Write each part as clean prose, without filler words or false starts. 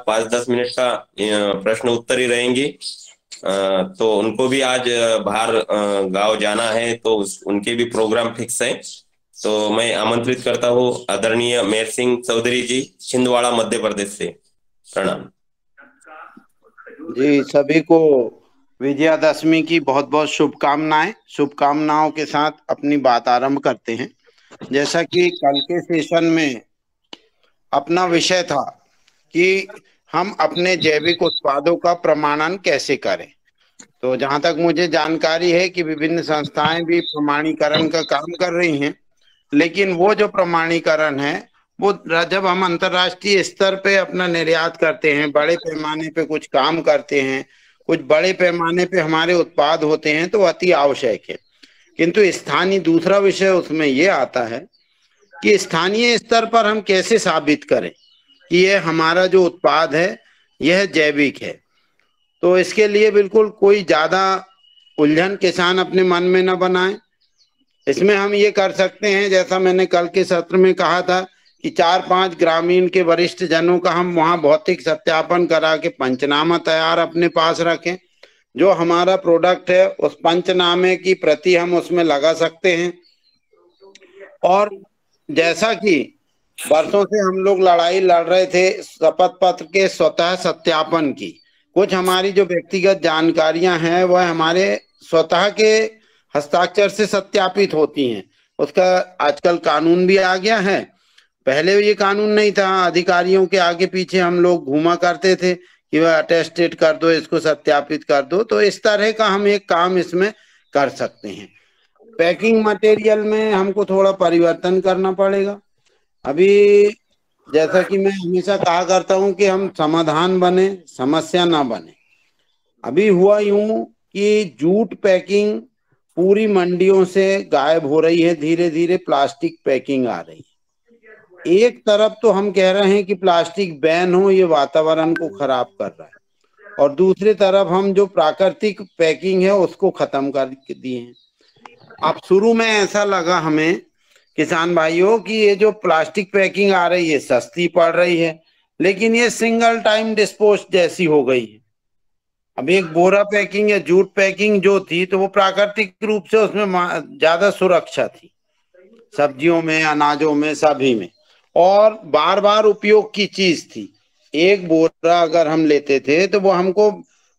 5-10 minute का प्रश्न उत्तर ही रहेंगी। तो उनको भी आज बाहर गांव जाना है, तो उनके भी प्रोग्राम फिक्स है। तो मैं आमंत्रित करता हूँ आदरणीय मेहर सिंह चौधरी जी, छिंदवाड़ा मध्य प्रदेश से। प्रणाम। जी, सभी को विजयादशमी की बहुत बहुत शुभकामनाएं। शुभकामनाओं के साथ अपनी बात आरंभ करते हैं। जैसा कि कल के सेशन में अपना विषय था कि हम अपने जैविक उत्पादों का प्रमाणन कैसे करें, तो जहां तक मुझे जानकारी है कि विभिन्न संस्थाएं भी प्रमाणीकरण का काम कर रही हैं। लेकिन वो जो प्रमाणीकरण है वो जब हम अंतर्राष्ट्रीय स्तर पे अपना निर्यात करते हैं, बड़े पैमाने पे कुछ काम करते हैं, कुछ बड़े पैमाने पे हमारे उत्पाद होते हैं, तो अति आवश्यक है। किंतु स्थानीय दूसरा विषय उसमें ये आता है कि स्थानीय स्तर पर हम कैसे साबित करें कि ये हमारा जो उत्पाद है यह जैविक है। तो इसके लिए बिल्कुल कोई ज्यादा उलझन किसान अपने मन में न बनाए। इसमें हम ये कर सकते हैं, जैसा मैंने कल के सत्र में कहा था कि 4-5 ग्रामीण के वरिष्ठ जनों का हम वहां भौतिक सत्यापन करा के पंचनामा तैयार अपने पास रखें। जो हमारा प्रोडक्ट है उस पंचनामे की प्रति हम उसमें लगा सकते हैं। और जैसा कि वर्षों से हम लोग लड़ाई लड़ रहे थे शपथ पत्र के स्वतः सत्यापन की, कुछ हमारी जो व्यक्तिगत जानकारियां हैं वह हमारे स्वतः के हस्ताक्षर से सत्यापित होती हैं। उसका आजकल कानून भी आ गया है। पहले ये कानून नहीं था, अधिकारियों के आगे पीछे हम लोग घूमा करते थे कि वह अटेस्टेड कर दो, इसको सत्यापित कर दो। तो इस तरह का हम एक काम इसमें कर सकते हैं। पैकिंग मटेरियल में हमको थोड़ा परिवर्तन करना पड़ेगा। अभी जैसा कि मैं हमेशा कहा करता हूं कि हम समाधान बने, समस्या ना बने। अभी हुआ यूं कि जूट पैकिंग पूरी मंडियों से गायब हो रही है, धीरे धीरे प्लास्टिक पैकिंग आ रही है। एक तरफ तो हम कह रहे हैं कि प्लास्टिक बैन हो, ये वातावरण को खराब कर रहा है, और दूसरी तरफ हम जो प्राकृतिक पैकिंग है उसको खत्म कर दिए हैं। अब शुरू में ऐसा लगा हमें किसान भाइयों कि ये जो प्लास्टिक पैकिंग आ रही है सस्ती पड़ रही है, लेकिन ये सिंगल टाइम डिस्पोज जैसी हो गई है। अब एक बोरा पैकिंग या जूट पैकिंग जो थी तो वो प्राकृतिक रूप से उसमें ज्यादा सुरक्षा थी, सब्जियों में, अनाजों में, सभी में, और बार बार उपयोग की चीज थी। एक बोरा अगर हम लेते थे तो वो हमको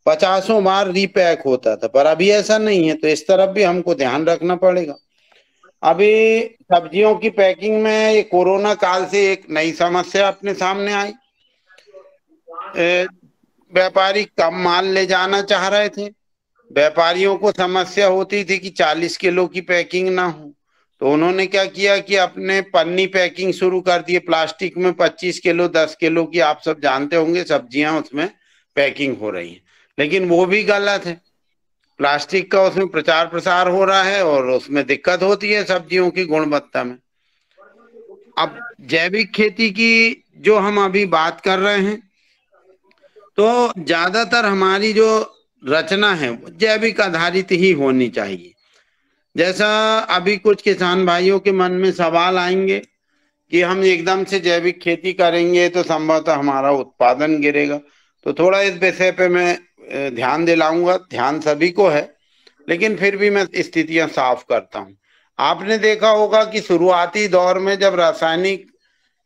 50 बार रीपैक होता था, पर अभी ऐसा नहीं है। तो इस तरफ भी हमको ध्यान रखना पड़ेगा। अभी सब्जियों की पैकिंग में ये कोरोना काल से एक नई समस्या अपने सामने आई। व्यापारी कम माल ले जाना चाह रहे थे। व्यापारियों को समस्या होती थी कि 40 किलो की पैकिंग ना हो, तो उन्होंने क्या किया कि अपने पन्नी पैकिंग शुरू कर दिए। प्लास्टिक में 25 किलो 10 किलो की, आप सब जानते होंगे, सब्जियां उसमें पैकिंग हो रही है। लेकिन वो भी गलत है। प्लास्टिक का उसमें प्रचार प्रसार हो रहा है और उसमें दिक्कत होती है सब्जियों की गुणवत्ता में। अब जैविक खेती की जो हम अभी बात कर रहे हैं, तो ज्यादातर हमारी जो रचना है वो जैविक आधारित ही होनी चाहिए। जैसा अभी कुछ किसान भाइयों के मन में सवाल आएंगे कि हम एकदम से जैविक खेती करेंगे तो संभवतः हमारा उत्पादन गिरेगा। तो थोड़ा इस विषय पे मैं ध्यान दिलाऊंगा। ध्यान सभी को है, लेकिन फिर भी मैं स्थितियां साफ करता हूं। आपने देखा होगा कि शुरुआती दौर में जब रासायनिक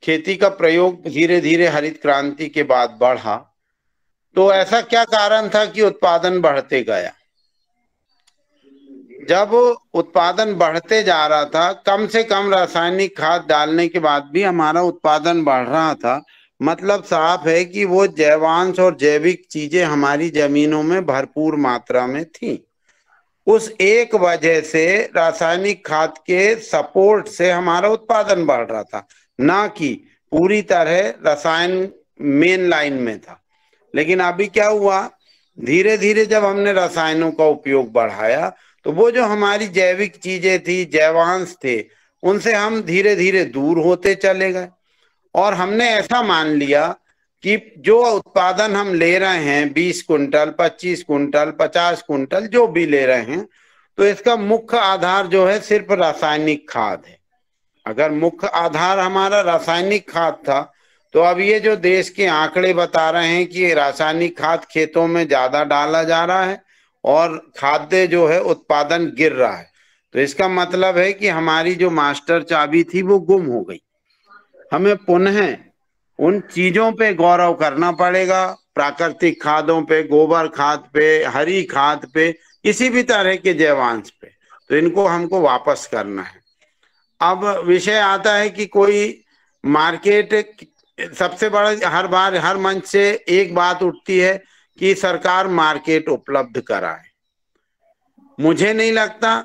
खेती का प्रयोग धीरे धीरे हरित क्रांति के बाद बढ़ा, तो ऐसा क्या कारण था कि उत्पादन बढ़ते गया। जब उत्पादन बढ़ते जा रहा था, कम से कम रासायनिक खाद डालने के बाद भी हमारा उत्पादन बढ़ रहा था, मतलब साफ है कि वो जैवांश और जैविक चीजें हमारी जमीनों में भरपूर मात्रा में थी। उस एक वजह से रासायनिक खाद के सपोर्ट से हमारा उत्पादन बढ़ रहा था, ना कि पूरी तरह रसायन मेन लाइन में था। लेकिन अभी क्या हुआ, धीरे धीरे जब हमने रसायनों का उपयोग बढ़ाया तो वो जो हमारी जैविक चीजें थी, जैवांश थे, उनसे हम धीरे धीरे दूर होते चले गए। और हमने ऐसा मान लिया कि जो उत्पादन हम ले रहे हैं 20 कुंटल, 25 कुंटल, 50 कुंटल, जो भी ले रहे हैं, तो इसका मुख्य आधार जो है सिर्फ रासायनिक खाद है। अगर मुख्य आधार हमारा रासायनिक खाद था तो अब ये जो देश के आंकड़े बता रहे हैं कि रासायनिक खाद खेतों में ज्यादा डाला जा रहा है और खाद्य जो है उत्पादन गिर रहा है, तो इसका मतलब है कि हमारी जो मास्टर चाबी थी वो गुम हो गई। हमें पुनः उन चीजों पे गौरव करना पड़ेगा, प्राकृतिक खादों पे, गोबर खाद पे, हरी खाद पे, किसी भी तरह के जैवांश पे, तो इनको हमको वापस करना है। अब विषय आता है कि कोई मार्केट, सबसे बड़ा हर बार हर मंच से एक बात उठती है कि सरकार मार्केट उपलब्ध कराए। मुझे नहीं लगता,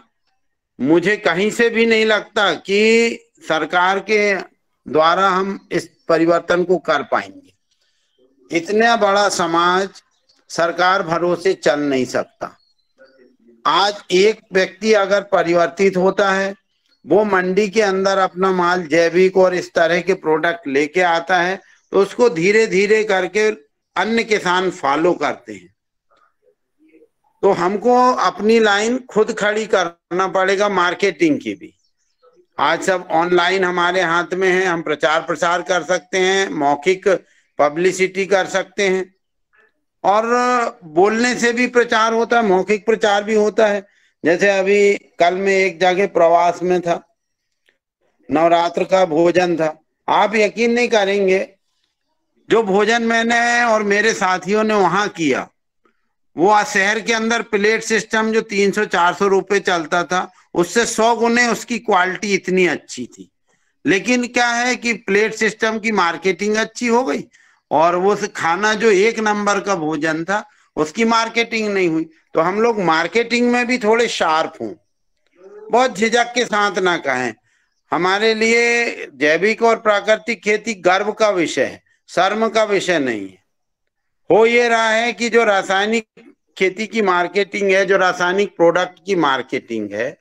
मुझे कहीं से भी नहीं लगता कि सरकार के द्वारा हम इस परिवर्तन को कर पाएंगे। इतना बड़ा समाज सरकार भरोसे चल नहीं सकता। आज एक व्यक्ति अगर परिवर्तित होता है, वो मंडी के अंदर अपना माल जैविक और इस तरह के प्रोडक्ट लेके आता है, तो उसको धीरे धीरे करके अन्य किसान फॉलो करते हैं। तो हमको अपनी लाइन खुद खड़ी करना पड़ेगा, मार्केटिंग की भी। आज सब ऑनलाइन हमारे हाथ में है, हम प्रचार प्रसार कर सकते हैं, मौखिक पब्लिसिटी कर सकते हैं, और बोलने से भी प्रचार होता है, मौखिक प्रचार भी होता है। जैसे अभी कल मैं एक जगह प्रवास में था, नवरात्र का भोजन था। आप यकीन नहीं करेंगे, जो भोजन मैंने और मेरे साथियों ने वहां किया, वो आज शहर के अंदर प्लेट सिस्टम जो 300-400 रुपए चलता था, उससे 100 गुने उसकी क्वालिटी इतनी अच्छी थी। लेकिन क्या है कि प्लेट सिस्टम की मार्केटिंग अच्छी हो गई, और वो खाना जो एक नंबर का भोजन था उसकी मार्केटिंग नहीं हुई। तो हम लोग मार्केटिंग में भी थोड़े शार्प हों, बहुत झिझक के साथ ना कहें। हमारे लिए जैविक और प्राकृतिक खेती गर्व का विषय है, शर्म का विषय नहीं है। हो ये रहा है कि जो रासायनिक खेती की मार्केटिंग है, जो रासायनिक प्रोडक्ट की मार्केटिंग है,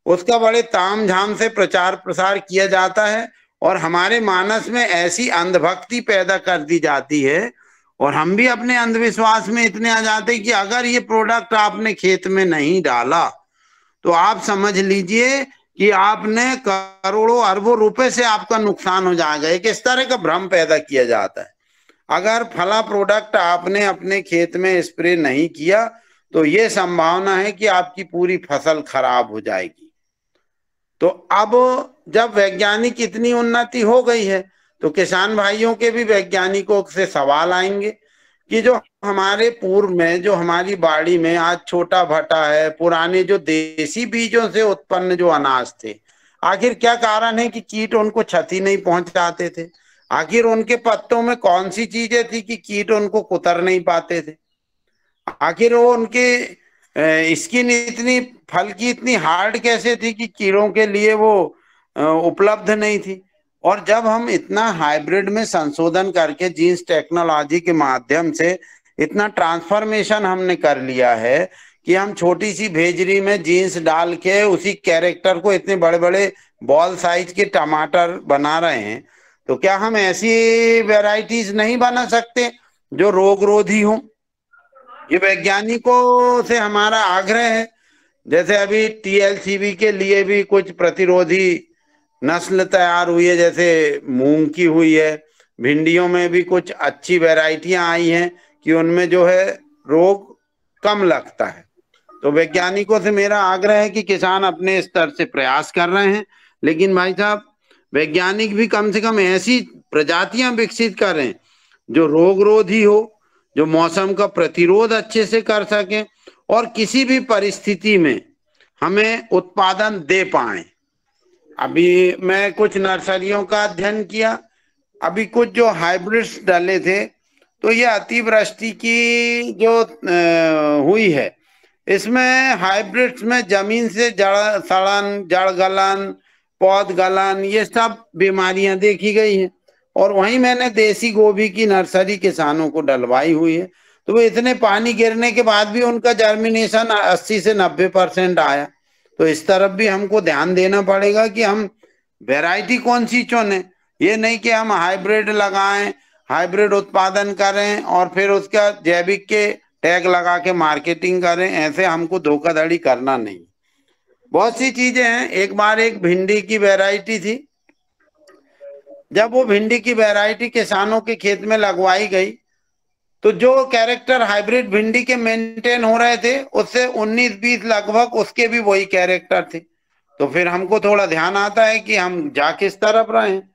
उसका बड़े तामझाम से प्रचार प्रसार किया जाता है, और हमारे मानस में ऐसी अंधभक्ति पैदा कर दी जाती है, और हम भी अपने अंधविश्वास में इतने आ जाते हैं कि अगर ये प्रोडक्ट आपने खेत में नहीं डाला तो आप समझ लीजिए कि आपने करोड़ों अरबों रुपए से आपका नुकसान हो जाएगा। एक इस तरह का भ्रम पैदा किया जाता है। अगर फला प्रोडक्ट आपने अपने खेत में स्प्रे नहीं किया तो ये संभावना है कि आपकी पूरी फसल खराब हो जाएगी। तो अब जब वैज्ञानिक इतनी उन्नति हो गई है, तो किसान भाइयों के भी वैज्ञानिकों से सवाल आएंगे कि जो हमारे पूर्व में, जो हमारी बाड़ी में आज छोटा भटा है, पुराने जो देसी बीजों से उत्पन्न जो अनाज थे, आखिर क्या कारण है कि कीट उनको क्षति नहीं पहुंचाते थे? आखिर उनके पत्तों में कौन सी चीजें थी कि कीट उनको कुतर नहीं पाते थे? आखिर वो उनके स्किन इतनी, फल की इतनी हार्ड कैसे थी कि कीड़ों के लिए वो उपलब्ध नहीं थी? और जब हम इतना हाइब्रिड में संशोधन करके जीन्स टेक्नोलॉजी के माध्यम से इतना ट्रांसफॉर्मेशन हमने कर लिया है कि हम छोटी सी भेजरी में जीन्स डाल के उसी कैरेक्टर को इतने बड़े बड़े बॉल साइज के टमाटर बना रहे हैं, तो क्या हम ऐसी वेराइटीज नहीं बना सकते जो रोग रोधी हो? ये वैज्ञानिकों से हमारा आग्रह है। जैसे अभी टीएलसीबी के लिए भी कुछ प्रतिरोधी नस्ल तैयार हुई है, जैसे मूंग की हुई है, भिंडियों में भी कुछ अच्छी वैरायटियां आई हैं कि उनमें जो है रोग कम लगता है। तो वैज्ञानिकों से मेरा आग्रह है कि किसान अपने स्तर से प्रयास कर रहे हैं, लेकिन भाई साहब, वैज्ञानिक भी कम से कम ऐसी प्रजातियां विकसित करें जो रोग रोधी हो, जो मौसम का प्रतिरोध अच्छे से कर सकें, और किसी भी परिस्थिति में हमें उत्पादन दे पाए। अभी मैं कुछ नर्सरियों का अध्ययन किया, अभी कुछ जो हाइब्रिड्स डाले थे, तो ये अतिवृष्टि की जो हुई है, इसमें हाइब्रिड्स में जमीन से जड़ सड़न, जड़ गलन, पौध गलन, ये सब बीमारियां देखी गई हैं। और वहीं मैंने देसी गोभी की नर्सरी किसानों को डलवाई हुई है, तो वो इतने पानी गिरने के बाद भी उनका जर्मिनेशन 80 से 90% आया। तो इस तरफ भी हमको ध्यान देना पड़ेगा कि हम वैरायटी कौन सी चुने। ये नहीं कि हम हाइब्रिड लगाएं, हाइब्रिड उत्पादन करें और फिर उसका जैविक के टैग लगा के मार्केटिंग करें। ऐसे हमको धोखाधड़ी करना नहीं। बहुत सी चीजें हैं। एक बार एक भिंडी की वैरायटी थी, जब वो भिंडी की वैरायटी किसानों के खेत में लगवाई गई तो जो कैरेक्टर हाइब्रिड भिंडी के मेंटेन हो रहे थे उससे 19-20 लगभग उसके भी वही कैरेक्टर थे। तो फिर हमको थोड़ा ध्यान आता है कि हम जा किस तरफ रहे हैं।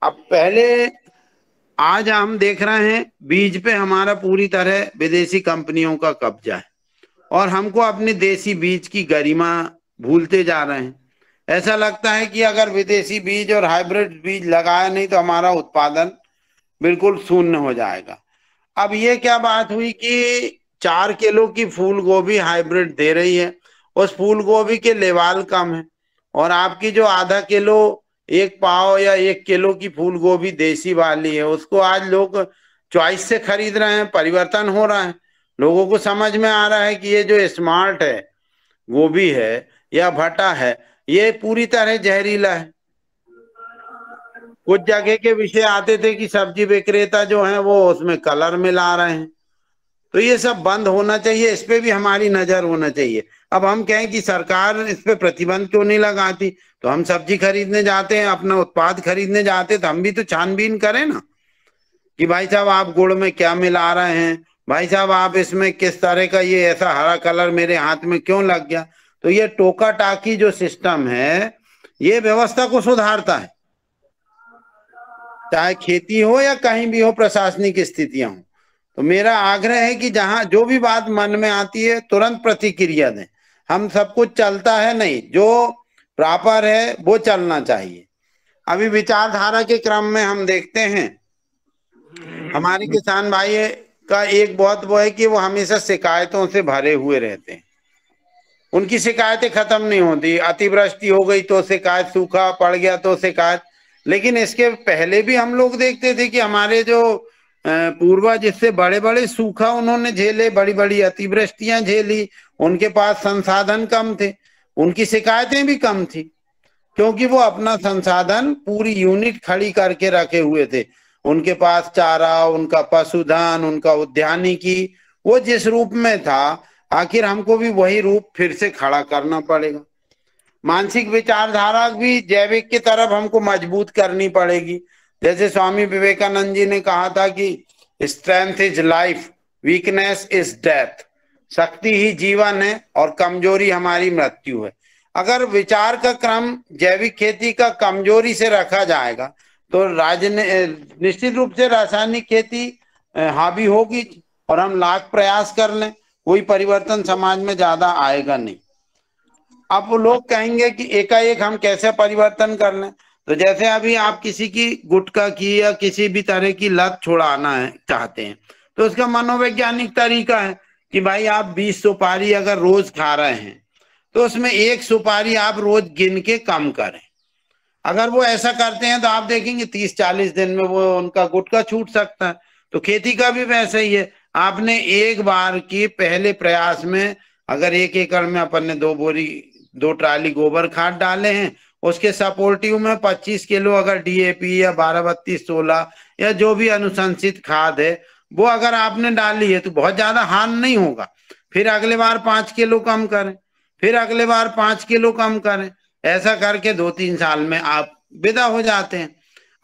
अब पहले आज हम देख रहे हैं बीज पे हमारा पूरी तरह विदेशी कंपनियों का कब्जा है और हमको अपने देसी बीज की गरिमा भूलते जा रहे हैं। ऐसा लगता है कि अगर विदेशी बीज और हाइब्रिड बीज लगाया नहीं तो हमारा उत्पादन बिल्कुल शून्य हो जाएगा। अब ये क्या बात हुई कि 4 किलो की फूल गोभी हाइब्रिड दे रही है, उस फूल गोभी के लेवाल कम है, और आपकी जो आधा किलो 1 पाव या 1 किलो की फूल गोभी देसी वाली है उसको आज लोग चॉइस से खरीद रहे हैं। परिवर्तन हो रहा है, लोगों को समझ में आ रहा है कि ये जो स्मार्ट है गोभी है या भटा है ये पूरी तरह जहरीला है। कुछ जगह के विषय आते थे कि सब्जी विक्रेता जो है वो उसमें कलर मिला रहे हैं, तो ये सब बंद होना चाहिए, इस पे भी हमारी नजर होना चाहिए। अब हम कहें कि सरकार इस पे प्रतिबंध क्यों नहीं लगाती, तो हम सब्जी खरीदने जाते हैं, अपना उत्पाद खरीदने जाते हैं तो हम भी तो छानबीन करें ना कि भाई साहब आप गुड़ में क्या मिला रहे हैं, भाई साहब आप इसमें किस तरह का ये ऐसा हरा कलर मेरे हाथ में क्यों लग गया। तो ये टोका टाकी जो सिस्टम है ये व्यवस्था को सुधारता है, चाहे खेती हो या कहीं भी हो प्रशासनिक स्थितियां हो। तो मेरा आग्रह है कि जहां जो भी बात मन में आती है तुरंत प्रतिक्रिया दें। हम सब कुछ चलता है नहीं, जो प्रॉपर है वो चलना चाहिए। अभी विचारधारा के क्रम में हम देखते हैं हमारे किसान भाई का एक बहुत वो है कि वो हमेशा शिकायतों से भरे हुए रहते हैं, उनकी शिकायतें खत्म नहीं होती। अतिवृष्टि हो गई तो शिकायत, सूखा पड़ गया तो शिकायत। लेकिन इसके पहले भी हम लोग देखते थे कि हमारे जो पूर्वज जिससे बड़े बड़े सूखा उन्होंने झेले, बड़ी बड़ी अतिवृष्टियां झेली, उनके पास संसाधन कम थे, उनकी शिकायतें भी कम थी, क्योंकि वो अपना संसाधन पूरी यूनिट खड़ी करके रखे हुए थे। उनके पास चारा, उनका पशुधन, उनका उद्यानिकी वो जिस रूप में था, आखिर हमको भी वही रूप फिर से खड़ा करना पड़ेगा। मानसिक विचारधारा भी जैविक की तरफ हमको मजबूत करनी पड़ेगी। जैसे स्वामी विवेकानंद जी ने कहा था कि strength is life, weakness is death. शक्ति ही जीवन है और कमजोरी हमारी मृत्यु है। अगर विचार का क्रम जैविक खेती का कमजोरी से रखा जाएगा तो निश्चित रूप से रासायनिक खेती हावी होगी, और हम लाख प्रयास कर लें कोई परिवर्तन समाज में ज्यादा आएगा नहीं। अब वो लोग कहेंगे कि एकाएक हम कैसे परिवर्तन कर लें, तो जैसे अभी आप किसी की गुटखा की या किसी भी तरह की लत छुड़ाना है चाहते हैं तो उसका मनोवैज्ञानिक तरीका है कि भाई आप 20 सुपारी अगर रोज खा रहे हैं तो उसमें 1 सुपारी आप रोज गिन के कम करें। अगर वो ऐसा करते हैं तो आप देखेंगे 30-40 दिन में वो उनका गुटखा छूट सकता है। तो खेती का भी वैसे ही है, आपने एक बार की पहले प्रयास में अगर 1 एकड़ में अपन ने 2 ट्राली गोबर खाद डाले हैं, उसके सपोर्टिव में 25 किलो अगर डीएपी या 12-32-16 या जो भी अनुशंसित खाद है वो अगर आपने डाली है तो बहुत ज्यादा हार्म नहीं होगा। फिर अगले बार 5 किलो कम करें, फिर अगले बार 5 किलो कम करें, ऐसा करके 2-3 साल में आप विदा हो जाते हैं।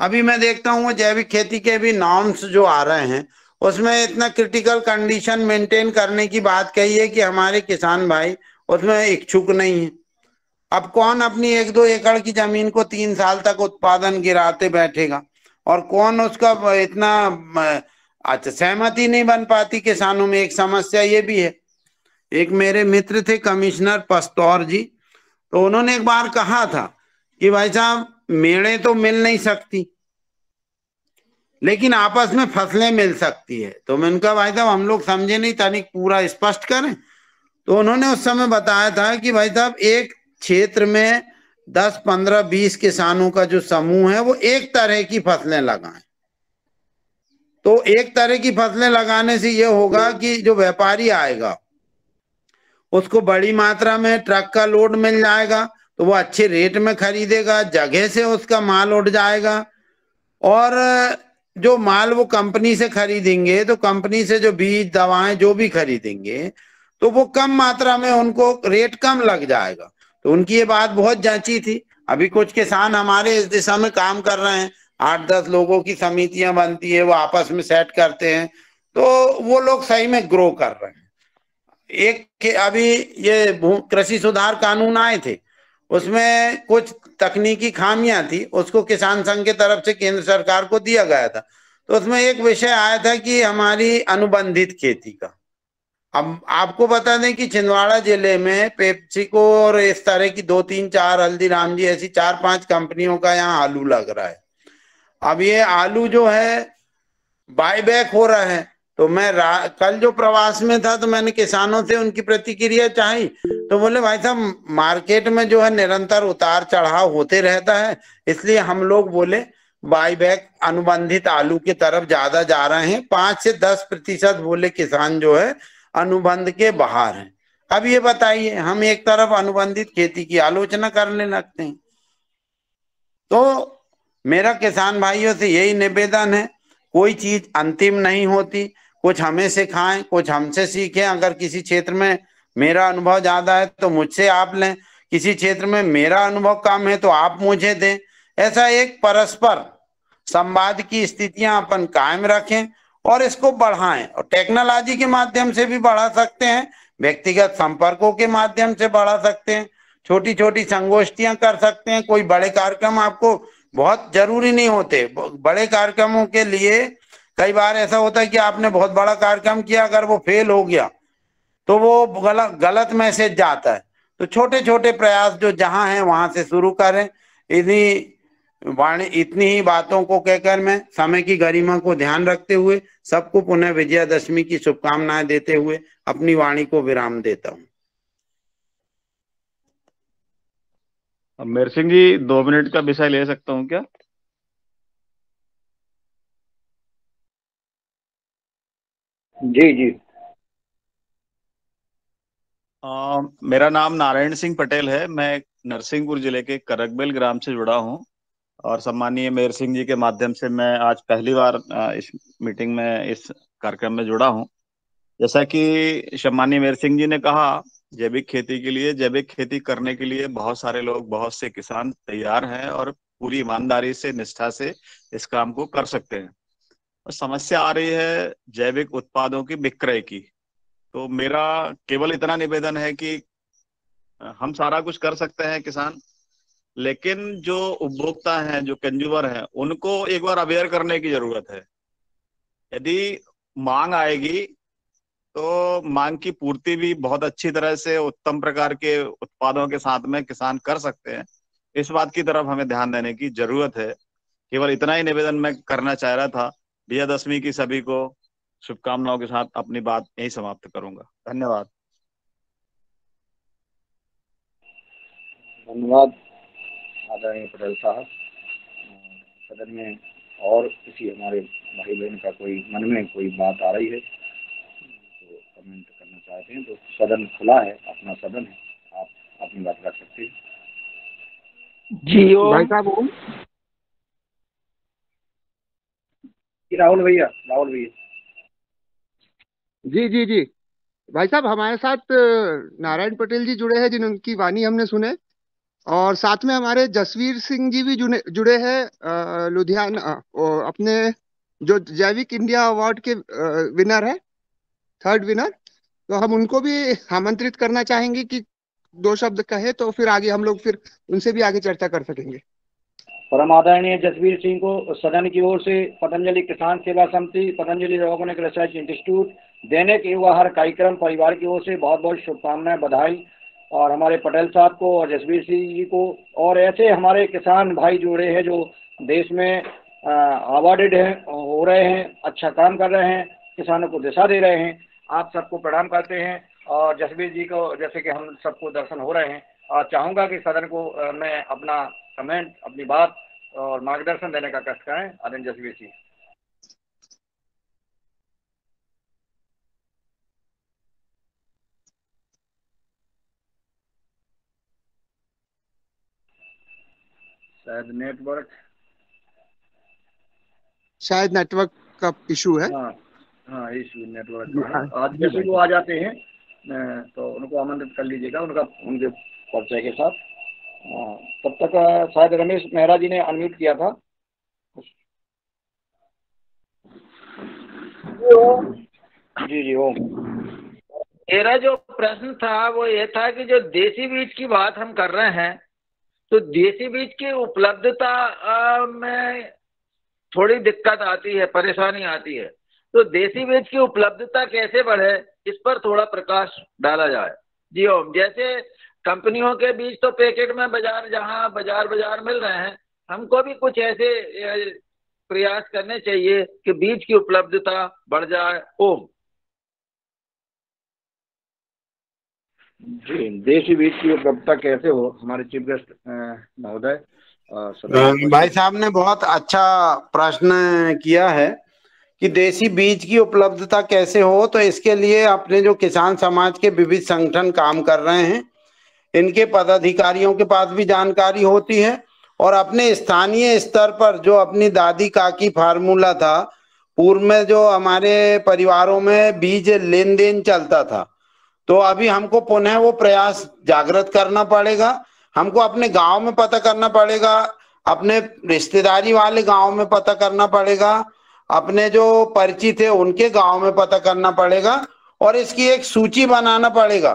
अभी मैं देखता हूँ जैविक खेती के भी नॉर्म्स जो आ रहे हैं उसमें इतना क्रिटिकल कंडीशन मेंटेन करने की बात कही है कि हमारे किसान भाई उसमें इच्छुक नहीं है। अब कौन अपनी 1-2 एकड़ की जमीन को 3 साल तक उत्पादन गिराते बैठेगा, और कौन उसका इतना अच्छा सहमति नहीं बन पाती किसानों में। एक समस्या ये भी है, एक मेरे मित्र थे कमिश्नर पस्तौर जी, तो उन्होंने एक बार कहा था कि भाई साहब मेड़े तो मिल नहीं सकती लेकिन आपस में फसलें मिल सकती है। तो मैंने कहा भाई साहब हम लोग समझे नहीं, तनिक पूरा स्पष्ट करें। तो उन्होंने उस समय बताया था कि भाई साहब एक क्षेत्र में 10, 15, 20 किसानों का जो समूह है वो एक तरह की फसलें लगाएं। तो एक तरह की फसलें लगाने से यह होगा कि जो व्यापारी आएगा उसको बड़ी मात्रा में ट्रक का लोड मिल जाएगा, तो वो अच्छे रेट में खरीदेगा, जगह से उसका माल उठ जाएगा, और जो माल वो कंपनी से खरीदेंगे तो कंपनी से जो बीज दवाएं जो भी खरीदेंगे तो वो कम मात्रा में उनको रेट कम लग जाएगा। तो उनकी ये बात बहुत जांची थी। अभी कुछ किसान हमारे इस दिशा में काम कर रहे हैं, 8-10 लोगों की समितियां बनती है, वो आपस में सेट करते हैं, तो वो लोग सही में ग्रो कर रहे हैं। अभी ये कृषि सुधार कानून आए थे, उसमें कुछ तकनीकी खामियां थी, उसको किसान संघ के तरफ से केंद्र सरकार को दिया गया था। तो उसमें एक विषय आया था कि हमारी अनुबंधित खेती का। अब आपको बता दें कि छिंदवाड़ा जिले में पेप्सिको और इस तरह की 2-3-4 हल्दीराम जी ऐसी 4-5 कंपनियों का यहाँ आलू लग रहा है। अब ये आलू जो है बायबैक हो रहा है। तो मैं कल जो प्रवास में था तो मैंने किसानों से उनकी प्रतिक्रिया चाही, तो बोले भाई साहब मार्केट में जो है निरंतर उतार चढ़ाव होते रहता है, इसलिए हम लोग बोले बायबैक अनुबंधित आलू की तरफ ज्यादा जा रहे हैं। 5 से 10% बोले किसान जो है अनुबंध के बाहर हैं। अब ये बताइए, हम एक तरफ अनुबंधित खेती की आलोचना करने लगते हैं। तो मेरा किसान भाइयों से यही निवेदन है, कोई चीज अंतिम नहीं होती, कुछ हमें सिखाएं, कुछ हमसे सीखें। अगर किसी क्षेत्र में मेरा अनुभव ज्यादा है तो मुझसे आप लें, किसी क्षेत्र में मेरा अनुभव कम है तो आप मुझे दें। ऐसा एक परस्पर संवाद की स्थितियां अपन कायम रखें और इसको बढ़ाएं। और टेक्नोलॉजी के माध्यम से भी बढ़ा सकते हैं, व्यक्तिगत संपर्कों के माध्यम से बढ़ा सकते हैं, छोटी छोटी संगोष्ठियां कर सकते हैं। कोई बड़े कार्यक्रम आपको बहुत जरूरी नहीं होते। बड़े कार्यक्रमों के लिए कई बार ऐसा होता है कि आपने बहुत बड़ा कार्यक्रम किया, अगर वो फेल हो गया तो वो गलत मैसेज जाता है। तो छोटे छोटे प्रयास जो जहां हैं वहां से शुरू करें। इतनी ही बातों को कहकर मैं समय की गरिमा को ध्यान रखते हुए सबको पुनः विजयादशमी की शुभकामनाएं देते हुए अपनी वाणी को विराम देता हूं। मेहर सिंह जी, 2 मिनट का विषय ले सकता हूँ क्या? जी जी। मेरा नाम नारायण सिंह पटेल है। मैं नरसिंहपुर जिले के करकबेल ग्राम से जुड़ा हूँ और सम्मानीय मेहर सिंह जी के माध्यम से मैं आज पहली बार इस मीटिंग में, इस कार्यक्रम में जुड़ा हूँ। जैसा कि सम्मानीय मेहर सिंह जी ने कहा, जैविक खेती के लिए, जैविक खेती करने के लिए बहुत सारे लोग, बहुत से किसान तैयार हैं और पूरी ईमानदारी से, निष्ठा से इस काम को कर सकते हैं। और समस्या आ रही है जैविक उत्पादों की बिक्रय की। तो मेरा केवल इतना निवेदन है कि हम सारा कुछ कर सकते हैं किसान, लेकिन जो उपभोक्ता हैं, जो कंज्यूमर हैं, उनको एक बार अवेयर करने की जरूरत है। यदि मांग आएगी तो मांग की पूर्ति भी बहुत अच्छी तरह से उत्तम प्रकार के उत्पादों के साथ में किसान कर सकते हैं। इस बात की तरफ हमें ध्यान देने की जरूरत है। केवल इतना ही निवेदन मैं करना चाह रहा था। विजयादशमी की सभी को शुभकामनाओं के साथ अपनी बात यही समाप्त करूंगा। धन्यवाद। धन्यवाद आदरणीय पटेल साहब। सदन में और किसी हमारे भाई बहन का कोई मन में कोई बात आ रही है तो कमेंट करना चाहते हैं तो सदन खुला है, अपना सदन है, आप अपनी बात रख सकते हैं। जी भाई साहब। राहुल भैया, राहुल भैया। जी जी जी भाई साहब, हमारे साथ नारायण पटेल जी जुड़े हैं जिनकी वाणी हमने सुने, और साथ में हमारे जसवीर सिंह जी भी जुड़े हैं, लुधियाना, अपने जो जैविक इंडिया अवार्ड के विनर है, 3rd विनर। तो हम उनको भी आमंत्रित करना चाहेंगे कि 2 शब्द कहे, तो फिर आगे हम लोग फिर उनसे भी आगे चर्चा कर सकेंगे। परम आदरणीय जसवीर सिंह को सदन की ओर से पतंजलि किसान सेवा समिति, पतंजलि ऑर्गेनिक रिसर्च इंस्टीट्यूट, दैनिक युवा कार्यक्रम परिवार की ओर से बहुत बहुत शुभकामनाएं, बधाई। और हमारे पटेल साहब को और जसवीर सिंह जी को और ऐसे हमारे किसान भाई जुड़े हैं जो देश में अवार्डेड हैं, हो रहे हैं, अच्छा काम कर रहे हैं, किसानों को दिशा दे रहे हैं। आप सबको प्रणाम करते हैं और जसवीर जी को जैसे कि हम सबको दर्शन हो रहे हैं, और चाहूँगा कि सदन को मैं अपना कमेंट, अपनी बात और मार्गदर्शन देने का कष्ट करें। आदरणीय जसवीर सिंह। शायद नेटवर्क का इशू है। हाँ हाँ, इशू नेटवर्क का है। आज जैसे वो आ जाते हैं तो उनको आमंत्रित कर लीजिएगा, उनके परिचय के साथ। तब तक शायद रमेश मेहरा जी ने अनम्यूट किया था। जी जी ओम। मेरा जो प्रश्न था वो ये था कि जो देसी बीज की बात हम कर रहे हैं, तो देसी बीज की उपलब्धता में थोड़ी दिक्कत आती है, परेशानी आती है। तो देसी बीज की उपलब्धता कैसे बढ़े, इस पर थोड़ा प्रकाश डाला जाए। जी ओम। जैसे कंपनियों के बीज तो पैकेट में जहां बाजार मिल रहे हैं, हमको भी कुछ ऐसे प्रयास करने चाहिए कि बीज की उपलब्धता बढ़ जाए। ओम। जी, देसी बीज की उपलब्धता कैसे हो, हमारे चीफ गेस्ट महोदय भाई साहब ने बहुत अच्छा प्रश्न किया है कि देसी बीज की उपलब्धता कैसे हो। तो इसके लिए अपने जो किसान समाज के विविध संगठन काम कर रहे हैं, इनके पदाधिकारियों के पास भी जानकारी होती है, और अपने स्थानीय स्तर पर जो अपनी दादी काकी फार्मूला था, पूर्व में जो हमारे परिवारों में बीज लेन देन चलता था, तो अभी हमको पुनः वो प्रयास जागृत करना पड़ेगा। हमको अपने गांव में पता करना पड़ेगा, अपने रिश्तेदारी वाले गांव में पता करना पड़ेगा, अपने जो परिचित है उनके गांव में पता करना पड़ेगा, और इसकी एक सूची बनाना पड़ेगा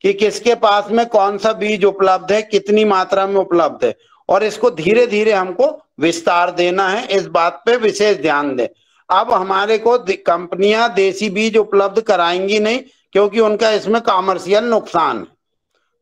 कि किसके पास में कौन सा बीज उपलब्ध है, कितनी मात्रा में उपलब्ध है, और इसको धीरे धीरे हमको विस्तार देना है। इस बात पे विशेष ध्यान दें। अब हमारे को कंपनियां देसी बीज उपलब्ध कराएंगी नहीं, क्योंकि उनका इसमें कॉमर्शियल नुकसान है।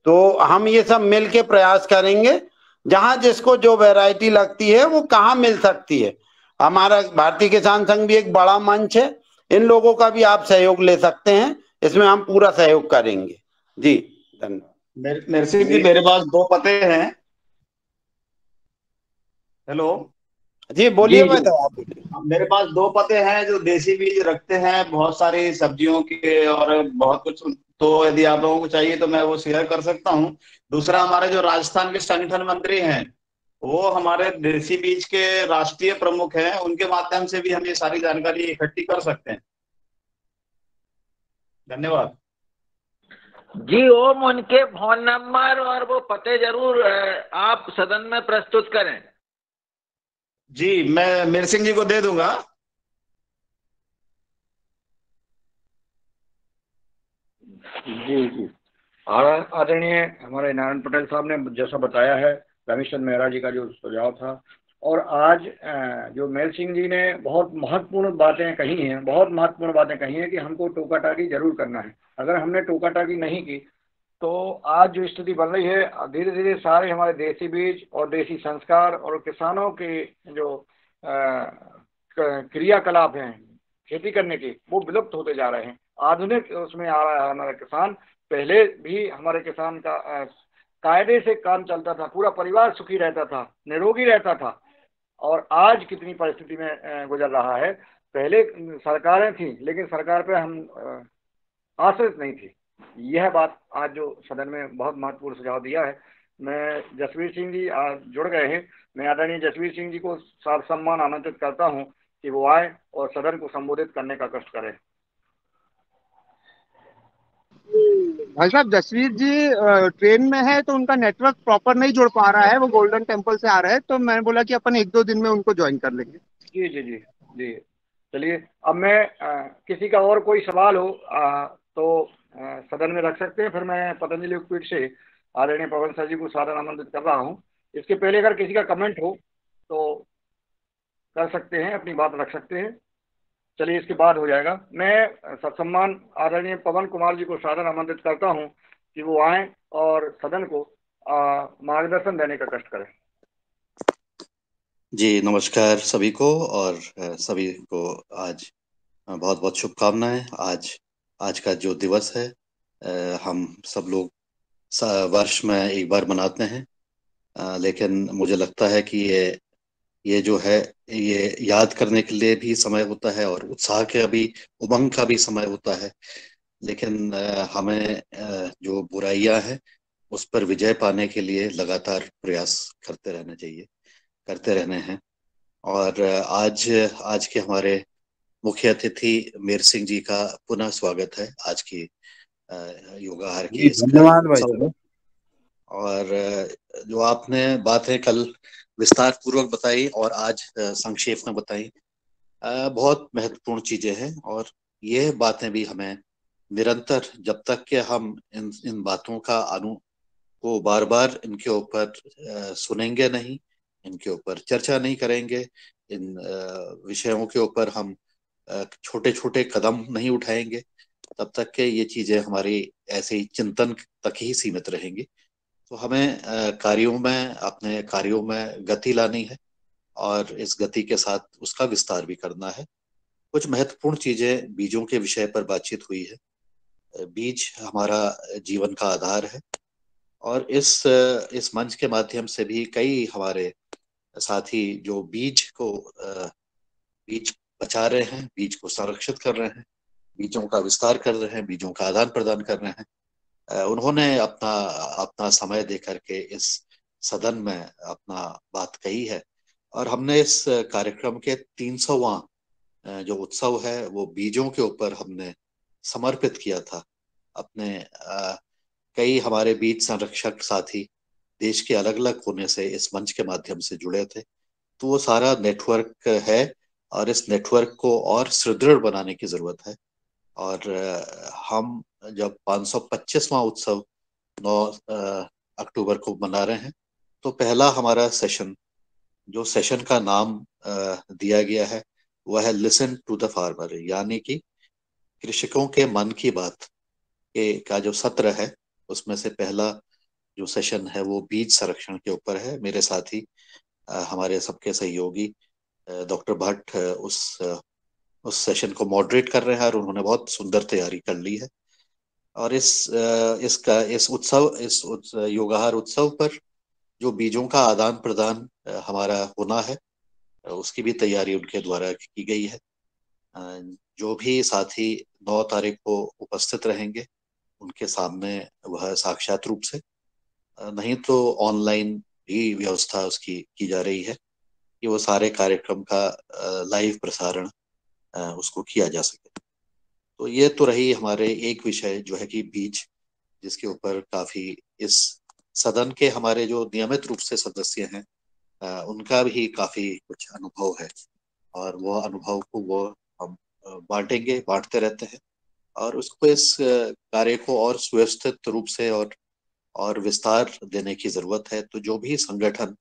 तो हम ये सब मिल के प्रयास करेंगे, जहां जिसको जो वैरायटी लगती है वो कहाँ मिल सकती है। हमारा भारतीय किसान संघ भी एक बड़ा मंच है, इन लोगों का भी आप सहयोग ले सकते हैं, इसमें हम पूरा सहयोग करेंगे। जी धन्यवाद। नरसिंह जी, मेरे पास 2 पते हैं। हेलो जी बोलिए भाई साहब। मेरे पास 2 पते हैं जो देसी बीज रखते हैं बहुत सारी सब्जियों के और बहुत कुछ। तो यदि आप लोगों को चाहिए तो मैं वो शेयर कर सकता हूँ। दूसरा, हमारे जो राजस्थान के संगठन मंत्री हैं, वो हमारे देसी बीज के राष्ट्रीय प्रमुख हैं, उनके माध्यम से भी हम ये सारी जानकारी इकट्ठी कर सकते हैं। धन्यवाद। जी ओम। उनके फोन नंबर और वो पते जरूर आप सदन में प्रस्तुत करें। जी, मैं मेर सिंह जी को दे दूंगा। जी जी। आदरणीय हमारे नारायण पटेल साहब ने जैसा बताया है, रमेश चंद्र मेहरा जी का जो सुझाव था, और आज जो मेल सिंह जी ने बहुत महत्वपूर्ण बातें कही हैं, बहुत महत्वपूर्ण बातें कही हैं कि हमको टोका टाकी जरूर करना है। अगर हमने टोका टाकी नहीं की तो आज जो स्थिति बन रही है, धीरे धीरे सारे हमारे देसी बीज और देसी संस्कार और किसानों के जो क्रियाकलाप हैं खेती करने की, वो विलुप्त होते जा रहे हैं। आधुनिक उसमें आ रहा है हमारा किसान। पहले भी हमारे किसान का कायदे से काम चलता था, पूरा परिवार सुखी रहता था, निरोगी रहता था, और आज कितनी परिस्थिति में गुजर रहा है। पहले सरकारें थी, लेकिन सरकार पे हम आश्रित नहीं थी। यह बात आज जो सदन में बहुत महत्वपूर्ण सुझाव दिया है। मैं जसवीर सिंह जी आज जुड़ गए हैं, मैं आदरणीय जसवीर सिंह जी को साथ सम्मान आमंत्रित करता हूं कि वो आए और सदन को संबोधित करने का कष्ट करें। भाई साहब, जसवीर जी ट्रेन में है तो उनका नेटवर्क प्रॉपर नहीं जुड़ पा रहा है, वो गोल्डन टेम्पल से आ रहे हैं, तो मैं बोला कि अपन 1-2 दिन में उनको ज्वाइन कर लेंगे। जी जी जी जी। चलिए, अब मैं किसी का और कोई सवाल हो तो सदन में रख सकते हैं। फिर मैं पतंजलि उपपीठ से आदरणीय पवन सर जी को सादर आमंत्रित कर रहा हूँ। इसके पहले अगर किसी का कमेंट हो तो कर सकते हैं, अपनी बात रख सकते हैं। चलिए, इसके बाद हो जाएगा। मैं सत्सम्मान आदरणीय पवन कुमार जी को सादर आमंत्रित करता हूं कि वो आए और सदन को मार्गदर्शन देने का कष्ट करें। जी नमस्कार सभी को, और सभी को आज बहुत बहुत शुभकामनाएं। आज का जो दिवस है हम सब लोग वर्ष में एक बार मनाते हैं, लेकिन मुझे लगता है कि ये जो है ये याद करने के लिए भी समय होता है और उत्साह के भी, उमंग का भी समय होता है। लेकिन हमें जो बुराइयां हैं उस पर विजय पाने के लिए लगातार प्रयास करते रहने हैं। और आज के हमारे मुख्य अतिथि मेर सिंह जी का पुनः स्वागत है आज की योगाहार के धन्यवाद भाई। और जो आपने बातें कल विस्तार पूर्वक बताई और आज संक्षेप में बताई, बहुत महत्वपूर्ण चीजें हैं। और ये बातें भी हमें निरंतर, जब तक कि हम इन बातों का को बार बार इनके ऊपर सुनेंगे नहीं, इनके ऊपर चर्चा नहीं करेंगे, इन विषयों के ऊपर हम छोटे छोटे कदम नहीं उठाएंगे, तब तक के ये चीजें हमारी ऐसे ही चिंतन तक ही सीमित रहेंगी। तो हमें कार्यों में, अपने कार्यों में गति लानी है और इस गति के साथ उसका विस्तार भी करना है। कुछ महत्वपूर्ण चीजें बीजों के विषय पर बातचीत हुई है। बीज हमारा जीवन का आधार है और इस मंच के माध्यम से भी कई हमारे साथी जो बीज बचा रहे हैं, बीज को संरक्षित कर रहे हैं, बीजों का विस्तार कर रहे हैं, बीजों का आदान प्रदान कर रहे हैं, उन्होंने अपना अपना समय दे करके इस सदन में अपना बात कही है। और हमने इस कार्यक्रम के 300वां जो उत्सव है वो बीजों के ऊपर हमने समर्पित किया था। अपने कई हमारे बीज संरक्षक साथी देश के अलग अलग कोने से इस मंच के माध्यम से जुड़े थे। तो वो सारा नेटवर्क है और इस नेटवर्क को और सुदृढ़ बनाने की जरूरत है। और हम जब 525वां उत्सव 9 अक्टूबर को मना रहे हैं, तो पहला हमारा सेशन, जो सेशन का नाम दिया गया है, वह है लिसन टू द फार्मर, यानी कि कृषकों के मन की बात का जो सत्र है, उसमें से पहला जो सेशन है वो बीज संरक्षण के ऊपर है। मेरे साथी, हमारे सबके सहयोगी डॉक्टर भट्ट उस सेशन को मॉडरेट कर रहे हैं और उन्होंने बहुत सुंदर तैयारी कर ली है। और इस योगाहार उत्सव पर जो बीजों का आदान प्रदान हमारा होना है, उसकी भी तैयारी उनके द्वारा की गई है। जो भी साथी 9 तारीख को उपस्थित रहेंगे, उनके सामने वह साक्षात रूप से, नहीं तो ऑनलाइन भी व्यवस्था उसकी की जा रही है कि वो सारे कार्यक्रम का लाइव प्रसारण उसको किया जा सके। तो ये तो रही हमारे एक विषय जो है कि बीज, जिसके ऊपर काफी इस सदन के हमारे जो नियमित रूप से सदस्य हैं उनका भी काफी कुछ अनुभव है और वो अनुभव को वो हम बांटते रहते हैं और उसको इस कार्य को और सुव्यवस्थित रूप से और विस्तार देने की जरूरत है। तो जो भी संगठन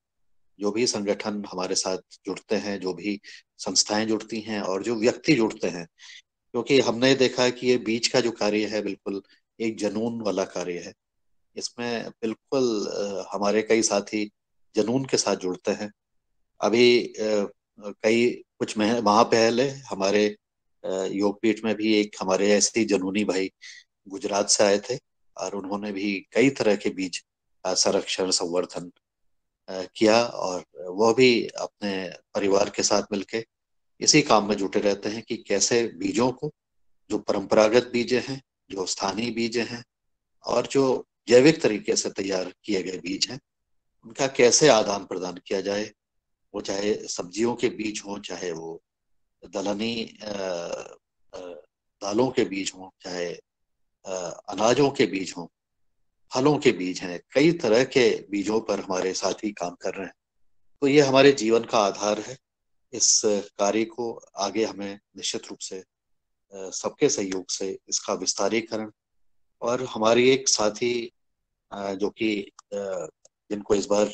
हमारे साथ जुड़ते हैं, जो भी संस्थाएं जुड़ती हैं और जो व्यक्ति जुड़ते हैं, क्योंकि हमने देखा है कि ये बीज का जो कार्य है बिल्कुल एक जुनून वाला कार्य है। इसमें बिल्कुल हमारे कई साथी जुनून के साथ जुड़ते हैं। अभी कई कुछ माह पहले हमारे योगपीठ में भी एक हमारे ऐसे ही जुनूनी भाई गुजरात से आए थे और उन्होंने भी कई तरह के बीज संरक्षण संवर्धन किया और वह भी अपने परिवार के साथ मिलके इसी काम में जुटे रहते हैं कि कैसे बीजों को, जो परंपरागत बीज हैं, जो स्थानीय बीज हैं और जो जैविक तरीके से तैयार किए गए बीज हैं, उनका कैसे आदान प्रदान किया जाए। वो चाहे सब्जियों के बीज हों, चाहे वो दलहनी दालों के बीज हों, चाहे अनाजों के बीज हों, फलों के बीज हैं, कई तरह के बीजों पर हमारे साथी काम कर रहे हैं। तो ये हमारे जीवन का आधार है। इस कार्य को आगे हमें निश्चित रूप से सबके सहयोग से इसका विस्तारीकरण, और हमारी एक साथी जो कि जिनको इस बार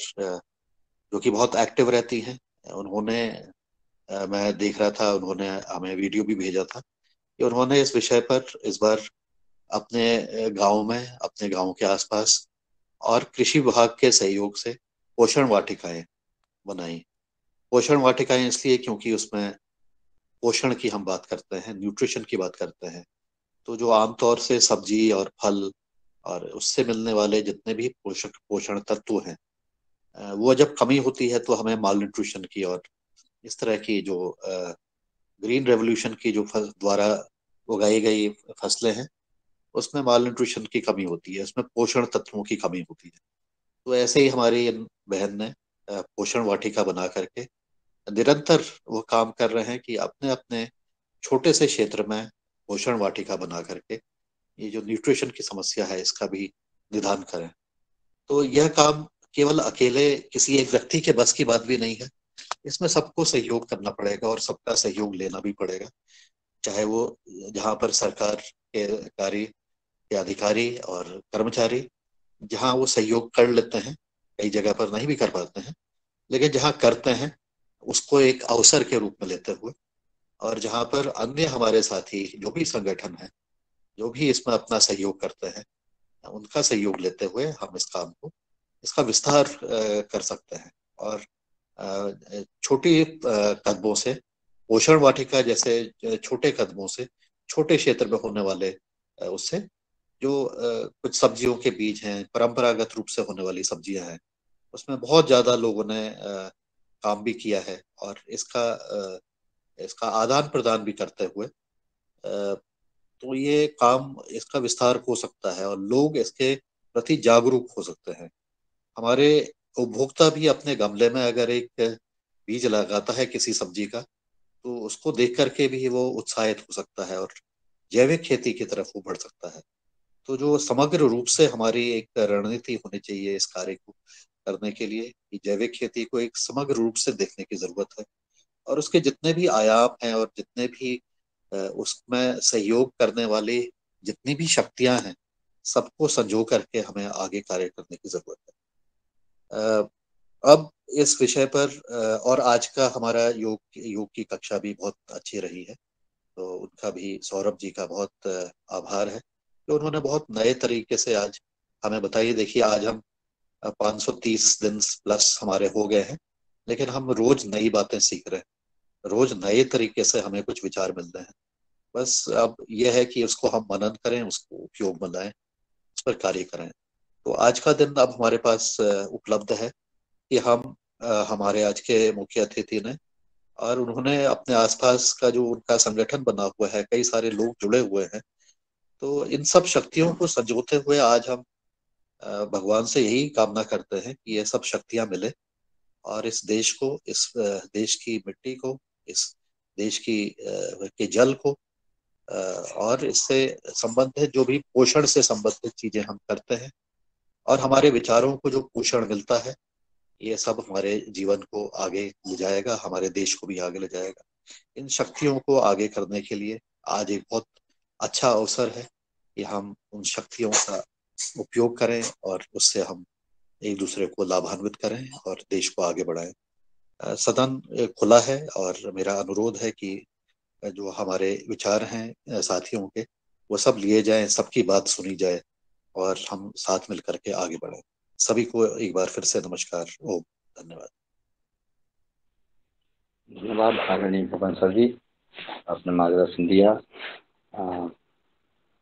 जो कि बहुत एक्टिव रहती हैं, उन्होंने मैं देख रहा था, उन्होंने हमें वीडियो भी भेजा था कि उन्होंने इस विषय पर इस बार अपने गांव में, अपने गांव के आसपास और कृषि विभाग के सहयोग से पोषण वाटिकाएं बनाई। पोषण वाटिकाएं इसलिए क्योंकि उसमें पोषण की हम बात करते हैं, न्यूट्रिशन की बात करते हैं। तो जो आमतौर से सब्जी और फल और उससे मिलने वाले जितने भी पोषण तत्व हैं, वो जब कमी होती है तो हमें माल न्यूट्रिशन की और इस तरह की जो ग्रीन रेवोल्यूशन की जो द्वारा उगाई गई फसलें हैं, उसमें माल न्यूट्रिशन की कमी होती है, उसमें पोषण तत्वों की कमी होती है। तो ऐसे ही हमारी बहन ने पोषण वाटिका बना करके निरंतर वो काम कर रहे हैं कि अपने अपने छोटे से क्षेत्र में पोषण वाटिका बना करके ये जो न्यूट्रिशन की समस्या है इसका भी निदान करें। तो यह काम केवल अकेले किसी एक व्यक्ति के बस की बात भी नहीं है। इसमें सबको सहयोग करना पड़ेगा और सबका सहयोग लेना भी पड़ेगा, चाहे वो जहाँ पर सरकार के कार्य के अधिकारी और कर्मचारी जहाँ वो सहयोग कर लेते हैं, कई जगह पर नहीं भी कर पाते हैं, लेकिन जहाँ करते हैं उसको एक अवसर के रूप में लेते हुए, और जहाँ पर अन्य हमारे साथी जो भी संगठन है, जो भी इसमें अपना सहयोग करते हैं, उनका सहयोग लेते हुए हम इस काम को, इसका विस्तार कर सकते हैं। और छोटी कदमों से, पोषण वाटिका जैसे छोटे कदमों से, छोटे क्षेत्र में होने वाले उससे जो कुछ सब्जियों के बीज हैं, परंपरागत रूप से होने वाली सब्जियां हैं, उसमें बहुत ज्यादा लोगों ने काम भी किया है, और इसका आदान प्रदान भी करते हुए तो ये काम, इसका विस्तार हो सकता है और लोग इसके प्रति जागरूक हो सकते हैं। हमारे उपभोक्ता भी अपने गमले में अगर एक बीज लगाता है किसी सब्जी का, तो उसको देख करके भी वो उत्साहित हो सकता है और जैविक खेती की तरफ वो बढ़ सकता है। तो जो समग्र रूप से हमारी एक रणनीति होनी चाहिए इस कार्य को करने के लिए, कि जैविक खेती को एक समग्र रूप से देखने की जरूरत है, और उसके जितने भी आयाम हैं और जितने भी उसमें सहयोग करने वाली जितनी भी शक्तियां हैं, सबको संजो करके हमें आगे कार्य करने की जरूरत है। अब इस विषय पर और आज का हमारा योग की कक्षा भी बहुत अच्छी रही है, तो उनका भी, सौरभ जी का बहुत आभार है कि उन्होंने बहुत नए तरीके से आज हमें बताइए। देखिए, आज हम 530 दिन प्लस हमारे हो गए हैं, लेकिन हम रोज नई बातें सीख रहे हैं, रोज नए तरीके से हमें कुछ विचार मिल रहे हैं। बस अब यह है कि उसको हम मनन करें, उसको उपयोग में लाएं, उस पर कार्य करें। तो आज का दिन अब हमारे पास उपलब्ध है कि हम हमारे आज के मुख्य अतिथि ने, और उन्होंने अपने आसपास का जो उनका संगठन बना हुआ है, कई सारे लोग जुड़े हुए हैं, तो इन सब शक्तियों को संजोते हुए आज हम भगवान से यही कामना करते हैं कि ये सब शक्तियां मिले और इस देश को, इस देश की मिट्टी को, इस देश के जल को और इससे संबंधित जो भी पोषण से संबंधित चीजें हम करते हैं, और हमारे विचारों को जो पोषण मिलता है, ये सब हमारे जीवन को आगे ले जाएगा, हमारे देश को भी आगे ले जाएगा। इन शक्तियों को आगे करने के लिए आज एक बहुत अच्छा अवसर है कि हम उन शक्तियों का उपयोग करें और उससे हम एक दूसरे को लाभान्वित करें और देश को आगे बढ़ाएं। सदन खुला है और मेरा अनुरोध है कि जो हमारे विचार हैं साथियों के, वो सब लिए जाएं, सबकी बात सुनी जाए और हम साथ मिल करके आगे बढ़ें। सभी को एक बार फिर से नमस्कार। ओम, धन्यवाद। धन्यवाद आदरणीय पवन सर जी, आपने मार्गदर्शन दिया।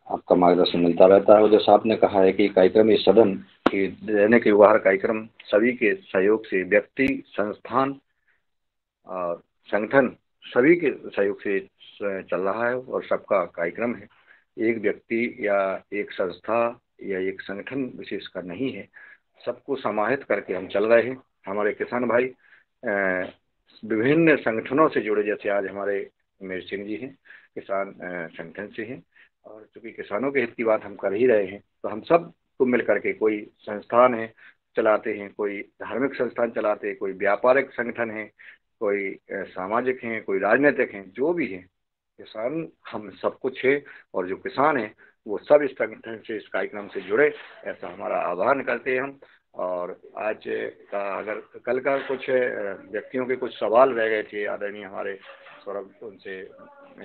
आपका मार्गदर्शन मिलता रहता है। और जैसा आपने कहा है कि कार्यक्रम, इस सदन की दैनिक व्यवहार कार्यक्रम सभी के सहयोग से, व्यक्ति, संस्थान और संगठन सभी के सहयोग से चल रहा है और सबका कार्यक्रम है। एक व्यक्ति या एक संस्था या एक संगठन विशेष का नहीं है, सबको समाहित करके हम चल रहे हैं। हमारे किसान भाई विभिन्न संगठनों से जुड़े, जैसे आज हमारे मेर सिंह जी हैं, किसान संगठन से हैं, और चूंकि किसानों के हित की बात हम कर ही रहे हैं, तो हम सब को मिल करके कोई संस्थान है चलाते हैं, कोई धार्मिक संस्थान चलाते हैं, कोई व्यापारिक संगठन है, कोई सामाजिक हैं, कोई राजनीतिक हैं, जो भी हैं, किसान हम सब कुछ है। और जो किसान हैं वो सब इस संगठन से, इस कार्यक्रम से जुड़े, ऐसा हमारा आह्वान करते हैं हम। और आज का, अगर कल का कुछ व्यक्तियों के कुछ सवाल रह गए थे आदरणीय हमारे सौरभ उनसे,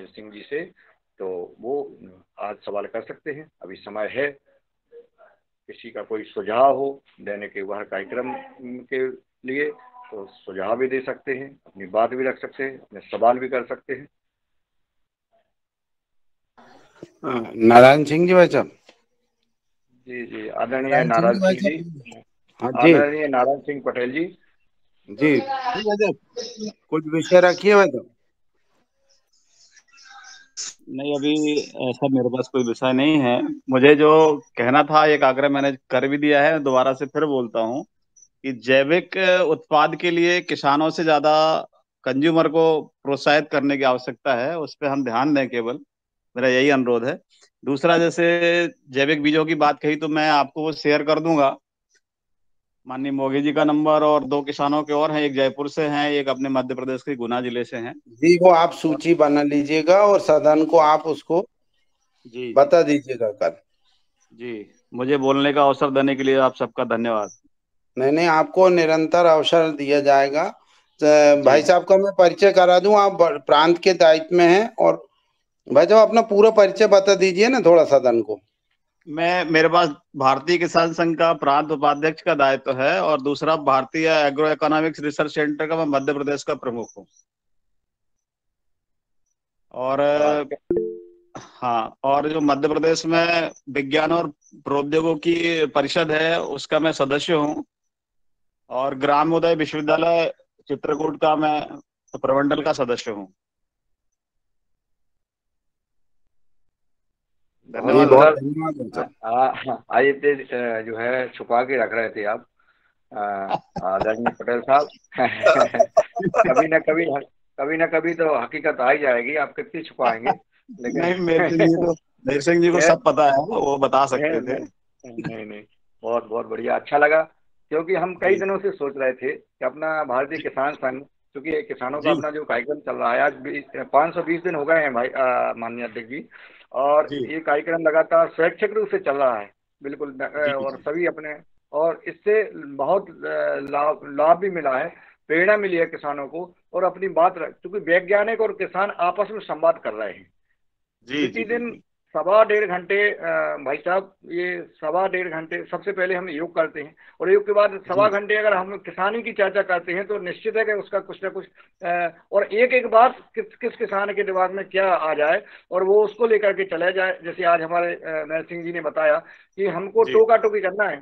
सिंह जी से, तो वो आज सवाल कर सकते हैं, अभी समय है। किसी का कोई सुझाव हो दैनिक व्यवहार कार्यक्रम के लिए तो सुझाव भी दे सकते हैं, अपनी बात भी रख सकते हैं, अपने सवाल भी कर सकते हैं। नारायण सिंह जी भाई साहब। जी जी, आदरणीय नारायण सिंह जी, हाँ जी आदरणीय नारायण सिंह पटेल जी। जी, कुछ विषय रखिए भाई साहब। नहीं, अभी ऐसा मेरे पास कोई विषय नहीं है। मुझे जो कहना था, एक आग्रह मैंने कर भी दिया है, दोबारा से फिर बोलता हूँ कि जैविक उत्पाद के लिए किसानों से ज्यादा कंज्यूमर को प्रोत्साहित करने की आवश्यकता है, उस पर हम ध्यान दें, केवल मेरा यही अनुरोध है। दूसरा, जैसे जैविक बीजों की बात कही, तो मैं आपको वो शेयर कर दूंगा। माननीय मोगी जी का नंबर, और 2 किसानों के और हैं, एक जयपुर से हैं, एक अपने मध्य प्रदेश के गुना जिले से हैं। जी, वो आप सूची बना लीजिएगा और सदन को आप उसको जी बता दीजिएगा कल। जी, मुझे बोलने का अवसर देने के लिए आप सबका धन्यवाद। नहीं नहीं, आपको निरंतर अवसर दिया जाएगा। जी भाई साहब का मैं परिचय करा दूं, आप प्रांत के दायित्व में हैं। और भाई साहब अपना पूरा परिचय बता दीजिए ना थोड़ा सदन को। मेरे पास भारतीय किसान संघ का प्रांत उपाध्यक्ष का दायित्व है, और दूसरा भारतीय एग्रो इकोनॉमिक्स रिसर्च सेंटर का मैं मध्य प्रदेश का प्रमुख हूँ। और हाँ, और जो मध्य प्रदेश में विज्ञान और प्रौद्योगिकी परिषद है उसका मैं सदस्य हूँ, और ग्रामोदय विश्वविद्यालय चित्रकूट का मैं प्रमंडल का सदस्य हूँ। धन्यवाद। बहुत धन्यवाद भाई साहब। आइए जो है छुपा के रख रहे थे आप आदरणीय पटेल साहब। कभी ना कभी तो हकीकत आ ही जाएगी, आप कितनी छुपाएंगे। लेकिन नहीं, मेर सिंह जी को सब पता है, वो बता सकते थे। नहीं, बहुत बहुत बढ़िया, अच्छा लगा। क्योंकि हम कई दिनों से सोच रहे थे कि अपना भारतीय किसान संघ, क्योंकि किसानों का अपना जो कार्यक्रम चल रहा है, आज 520 दिन हो गए हैं भाई माननीय अध्यक्ष जी। और ये कार्यक्रम लगातार स्वैच्छिक रूप से चल रहा है, बिल्कुल। और सभी अपने, और इससे बहुत लाभ भी मिला है, प्रेरणा मिली है किसानों को। और अपनी बात, क्योंकि वैज्ञानिक और किसान आपस में संवाद कर रहे हैं। इसी दिन 1.25 घंटे भाई साहब, ये 1.25 घंटे सबसे पहले हम योग करते हैं, और योग के बाद 1.25 घंटे अगर हम किसानी की चर्चा करते हैं तो निश्चित है कि उसका कुछ ना कुछ और एक बात किस किसान के दिमाग में क्या आ जाए और वो उसको लेकर के चले जाए। जैसे आज हमारे नरसिंह जी ने बताया कि हमको टोका टोकी करना है।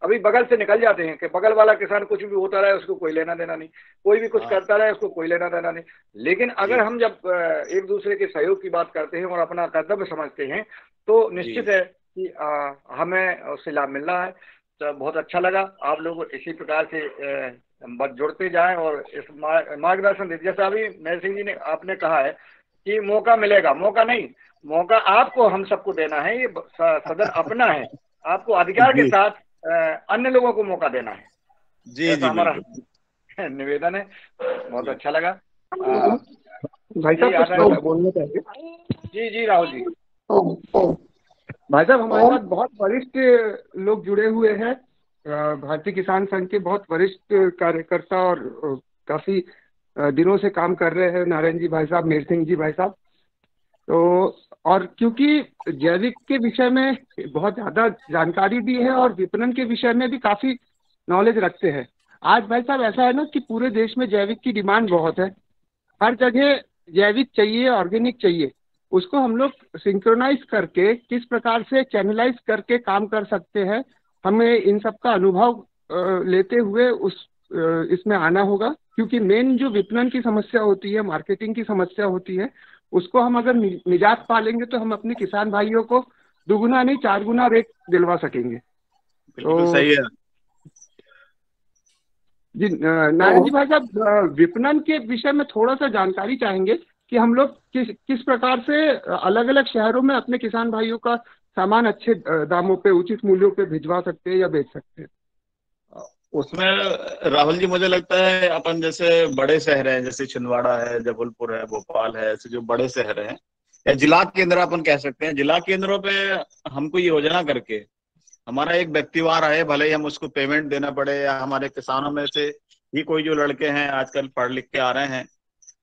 अभी बगल से निकल जाते हैं कि बगल वाला किसान कुछ भी होता रहे उसको कोई लेना देना नहीं, कोई भी कुछ करता रहे उसको कोई लेना देना नहीं। लेकिन अगर हम जब एक दूसरे के सहयोग की बात करते हैं और अपना कर्तव्य समझते हैं तो निश्चित है कि हमें उससे लाभ मिल रहा है। तो बहुत अच्छा लगा। आप लोग इसी प्रकार से बस जुड़ते जाएं और इस मार्गदर्शन देते। जैसा अभी नरसिंह जी ने आपने कहा है कि मौका मिलेगा, मौका नहीं, मौका आपको हम सबको देना है। ये सदन अपना है, आपको अधिकार के साथ अन्य लोगों को मौका देना है। ऐसा हमारा निवेदन है। बहुत अच्छा लगा। भाई साहब कुछ बोलना चाहिए। जी राहुल जी। भाई साहब हमारे साथ बहुत वरिष्ठ लोग जुड़े हुए हैं, भारतीय किसान संघ के बहुत वरिष्ठ कार्यकर्ता और काफी दिनों से काम कर रहे हैं, नारायण जी भाई साहब, मेर सिंह जी भाई साहब। तो और क्योंकि जैविक के विषय में बहुत ज्यादा जानकारी भी है और विपणन के विषय में भी काफी नॉलेज रखते हैं। आज भाई साहब ऐसा है ना कि पूरे देश में जैविक की डिमांड बहुत है, हर जगह जैविक चाहिए, ऑर्गेनिक चाहिए। उसको हम लोग सिंक्रोनाइज करके किस प्रकार से चैनलाइज करके काम कर सकते हैं, हमें इन सब का अनुभव लेते हुए इसमें आना होगा। क्योंकि मेन जो विपणन की समस्या होती है, मार्केटिंग की समस्या होती है, उसको हम अगर निजात पा लेंगे तो हम अपने किसान भाइयों को दुगुना नहीं 4 गुना रेट दिलवा सकेंगे। तो सही है जी नारायण जी भाई साहब, विपणन के विषय में थोड़ा सा जानकारी चाहेंगे कि हम लोग किस प्रकार से अलग अलग शहरों में अपने किसान भाइयों का सामान अच्छे दामों पे, उचित मूल्यों पे भिजवा सकते हैं या बेच सकते हैं। उसमें राहुल जी मुझे लगता है अपन जैसे बड़े शहर हैं, जैसे छिंदवाड़ा है, जबलपुर है, भोपाल है, ऐसे जो बड़े शहर हैं या जिला केंद्र अपन कह सकते हैं, जिला केंद्रों पे हमको योजना करके हमारा एक व्यक्तिवार है, भले ही हम उसको पेमेंट देना पड़े, या हमारे किसानों में से ही कोई जो लड़के हैं आजकल पढ़ लिख के आ रहे हैं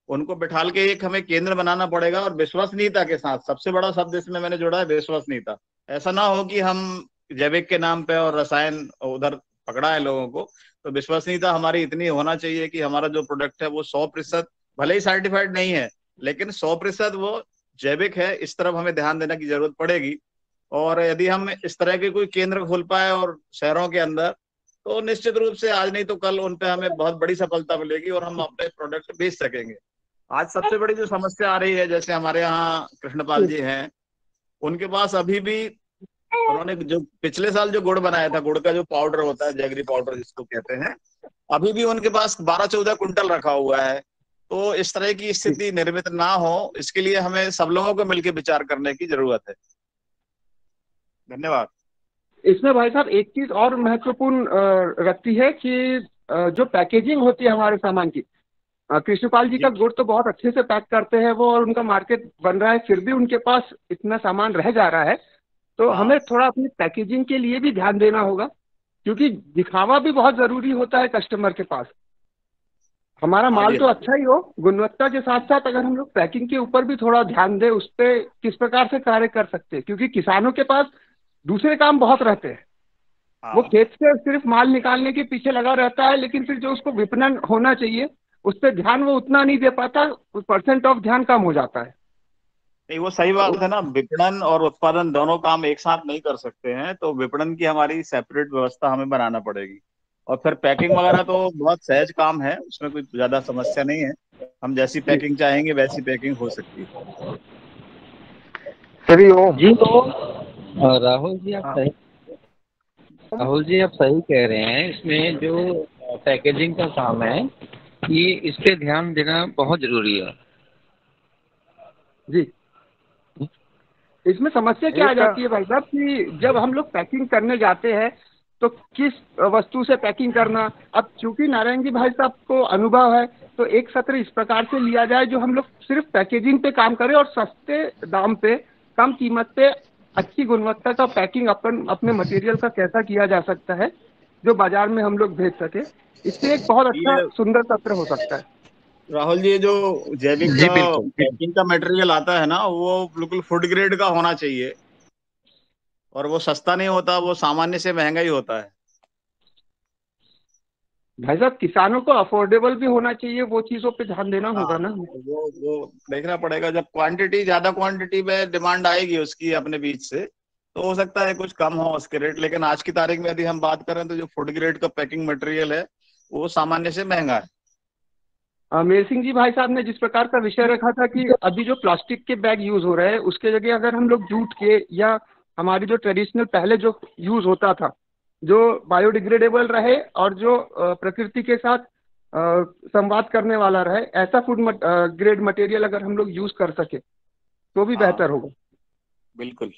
उनको बिठाल के एक हमें केंद्र बनाना पड़ेगा, और विश्वसनीयता के साथ। सबसे बड़ा शब्द इसमें मैंने जोड़ा है विश्वसनीयता। ऐसा ना हो कि हम जैविक के नाम पे और रसायन उधर पकड़ा है लोगों को। तो विश्वसनीयता हमारी इतनी होना चाहिए कि हमारा जो प्रोडक्ट है वो 100%, भले ही सर्टिफाइड नहीं है लेकिन 100% वो जैविक है। इस तरफ हमें ध्यान देने की जरूरत पड़ेगी। और यदि हम इस तरह के कोई केंद्र खोल पाए और शहरों के अंदर, तो निश्चित रूप से आज नहीं तो कल उन पे हमें बहुत बड़ी सफलता मिलेगी और हम अपने प्रोडक्ट बेच सकेंगे। आज सबसे बड़ी जो समस्या आ रही है, जैसे हमारे यहाँ कृष्णपाल जी हैं, उनके पास अभी भी उन्होंने जो पिछले साल जो गुड़ बनाया था, गुड़ का जो पाउडर होता है, जैगरी पाउडर जिसको कहते हैं, अभी भी उनके पास 12-14 कुंटल रखा हुआ है। तो इस तरह की स्थिति निर्मित ना हो, इसके लिए हमें सब लोगों को मिलकर विचार करने की जरूरत है। धन्यवाद। इसमें भाई साहब एक चीज और महत्वपूर्ण रखती है कि जो पैकेजिंग होती है हमारे सामान की, कृष्णपाल जी का गुड़ तो बहुत अच्छे से पैक करते हैं वो, और उनका मार्केट बन रहा है, फिर भी उनके पास इतना सामान रह जा रहा है। तो हाँ। हमें थोड़ा अपनी पैकेजिंग के लिए भी ध्यान देना होगा, क्योंकि दिखावा भी बहुत जरूरी होता है कस्टमर के पास। हमारा हाँ माल जी, तो अच्छा ही हो, गुणवत्ता के साथ साथ अगर हम लोग पैकिंग के ऊपर भी थोड़ा ध्यान दें, उस पर किस प्रकार से कार्य कर सकते हैं, क्योंकि किसानों के पास दूसरे काम बहुत रहते हैं। वो हाँ। खेत से सिर्फ माल निकालने के पीछे लगा रहता है, लेकिन फिर जो उसको विपणन होना चाहिए उस पर ध्यान वो उतना नहीं दे पाता, परसेंट ऑफ ध्यान कम हो जाता है। नहीं, वो सही बात है ना, विपणन और उत्पादन दोनों काम एक साथ नहीं कर सकते हैं, तो विपणन की हमारी सेपरेट व्यवस्था हमें बनाना पड़ेगी। और फिर पैकिंग वगैरह तो बहुत सहज काम है, उसमें कोई ज्यादा समस्या नहीं है। हम जैसी पैकिंग चाहेंगे वैसी पैकिंग हो सकती है। जी तो हाँ। राहुल जी आप सही कह रहे हैं। इसमें जो पैकेजिंग का काम है ये इस पे ध्यान देना बहुत जरूरी है। जी, इसमें समस्या क्या आ इसका जाती है भाई साहब कि जब हम लोग पैकिंग करने जाते हैं तो किस वस्तु से पैकिंग करना। अब चूंकि नारायण जी भाई साहब को अनुभव है, तो एक सत्र इस प्रकार से लिया जाए जो हम लोग सिर्फ पैकेजिंग पे काम करें और सस्ते दाम पे, कम कीमत पे अच्छी गुणवत्ता का पैकिंग अपन अपने मटेरियल का कैसा किया जा सकता है जो बाजार में हम लोग भेज सके। इससे एक बहुत अच्छा ये सुंदर सत्र हो सकता है। राहुल जी, ये जो जैविक जी का बिल्कुल। पैकिंग का मटेरियल आता है ना, वो बिल्कुल फूड ग्रेड का होना चाहिए। और वो सस्ता नहीं होता, वो सामान्य से महंगा ही होता है। भाई साहब किसानों को अफोर्डेबल भी होना चाहिए, वो चीजों पे ध्यान देना हाँ, होगा ना। वो देखना पड़ेगा। जब ज्यादा क्वांटिटी में डिमांड आएगी उसकी अपने बीच से, तो हो सकता है कुछ कम हो उसके रेट। लेकिन आज की तारीख में यदि हम बात करें तो जो फूड ग्रेड का पैकिंग मटेरियल है वो सामान्य से महंगा है। मेर सिंह जी भाई साहब ने जिस प्रकार का विषय रखा था कि अभी जो प्लास्टिक के बैग यूज हो रहे हैं उसके जगह अगर हम लोग जूट के या हमारी जो ट्रेडिशनल पहले जो यूज होता था जो बायोडिग्रेडेबल रहे और जो प्रकृति के साथ संवाद करने वाला रहे, ऐसा फूड ग्रेड मटेरियल अगर हम लोग यूज कर सके तो भी हाँ, बेहतर होगा। बिल्कुल।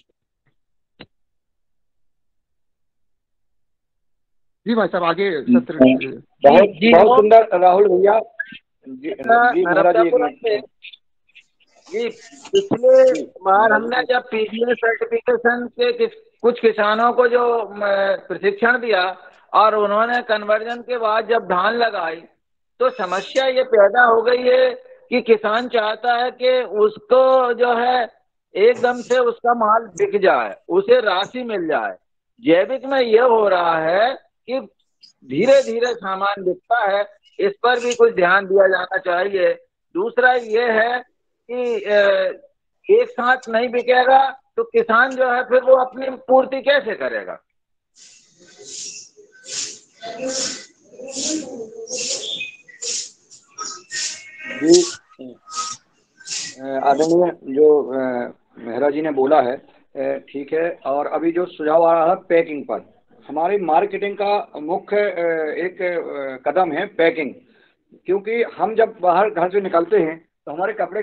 जी भाई साहब आगे सत्र। बहुत बहुत सुंदर राहुल भैया। जी जी महाराज जी, एक मिनट। जी, पिछले बार हमने जब पीजीए सर्टिफिकेशन के कुछ किसानों को जो प्रशिक्षण दिया और उन्होंने कन्वर्जन के बाद जब धान लगाई, तो समस्या ये पैदा हो गई है कि किसान चाहता है कि उसको जो है एकदम से उसका माल बिक जाए, उसे राशि मिल जाए। जैविक में ये हो रहा है कि धीरे धीरे सामान बिकता है, इस पर भी कुछ ध्यान दिया जाना चाहिए। दूसरा ये है कि एक साथ नहीं बिकेगा तो किसान जो है फिर वो अपनी पूर्ति कैसे करेगा। जी आदरणीय जो मेहरा जी ने बोला है ठीक है। और अभी जो सुझाव आ रहा है पैकिंग पर, हमारी मार्केटिंग का मुख्य एक कदम है पैकिंग। क्योंकि हम जब बाहर घर से निकलते हैं तो हमारे कपड़े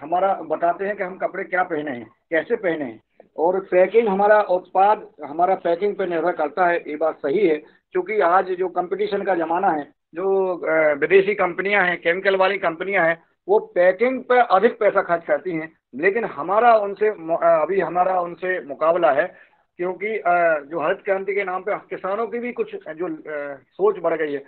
हमारा बताते हैं कि हम कपड़े क्या पहने हैं, कैसे पहने हैं, और पैकिंग हमारा उत्पाद हमारा पैकिंग पर निर्भर करता है। ये बात सही है, क्योंकि आज जो कंपटीशन का ज़माना है, जो विदेशी कंपनियां हैं, केमिकल वाली कंपनियां हैं, वो पैकिंग पर अधिक पैसा खर्च करती हैं। लेकिन हमारा उनसे अभी हमारा उनसे मुकाबला है, क्योंकि जो हरित क्रांति के नाम पे किसानों की भी कुछ जो सोच बढ़ गई है।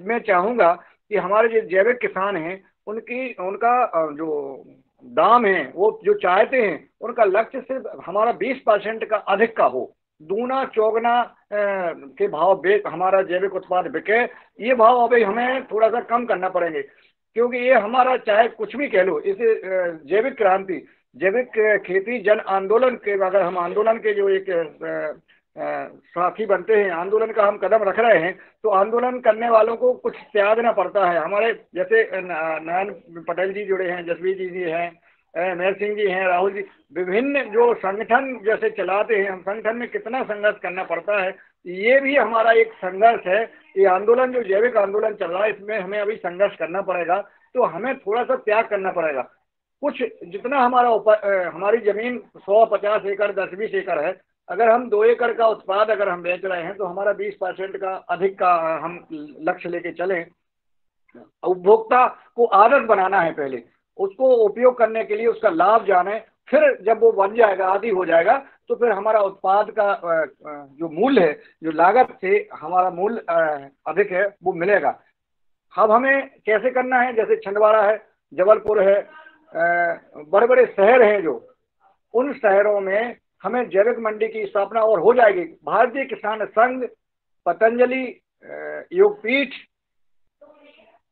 मैं चाहूँगा कि हमारे जो जैविक किसान हैं उनका जो दाम है वो जो चाहते हैं उनका लक्ष्य सिर्फ हमारा 20% का अधिक का हो, दूना चौगना के भाव हमारा जैविक उत्पाद बिके। ये भाव अभी हमें थोड़ा सा कम करना पड़ेंगे, क्योंकि ये हमारा चाहे कुछ भी कह लो, इसे जैविक क्रांति, जैविक खेती जन आंदोलन के, अगर हम आंदोलन के जो एक साथी बनते हैं, आंदोलन का हम कदम रख रहे हैं, तो आंदोलन करने वालों को कुछ त्यागना पड़ता है। हमारे जैसे नारायण पटेल जी जुड़े हैं, जसवीर जी हैं, मेहर सिंह जी हैं, राहुल जी, विभिन्न जो संगठन जैसे चलाते हैं, हम संगठन में कितना संघर्ष करना पड़ता है। ये भी हमारा एक संघर्ष है। ये आंदोलन जो जैविक आंदोलन चल रहा है इसमें हमें अभी संघर्ष करना पड़ेगा, तो हमें थोड़ा सा त्याग करना पड़ेगा। कुछ जितना हमारी जमीन 100-50 एकड़ 10-20 एकड़ है, अगर हम 2 एकड़ का उत्पाद अगर हम बेच रहे हैं तो हमारा 20% का अधिक का हम लक्ष्य लेके चलें। उपभोक्ता को आदत बनाना है, पहले उसको उपयोग करने के लिए उसका लाभ जाने, फिर जब वो बन जाएगा, आदी हो जाएगा, तो फिर हमारा उत्पाद का जो मूल्य है, जो लागत से हमारा मूल्य अधिक है, वो मिलेगा। अब हमें कैसे करना है, जैसे छिंदवाड़ा है, जबलपुर है, बड़े बड़े शहर हैं जो, उन शहरों में हमें जैविक मंडी की स्थापना और हो जाएगी। भारतीय किसान संघ, पतंजलि योगपीठ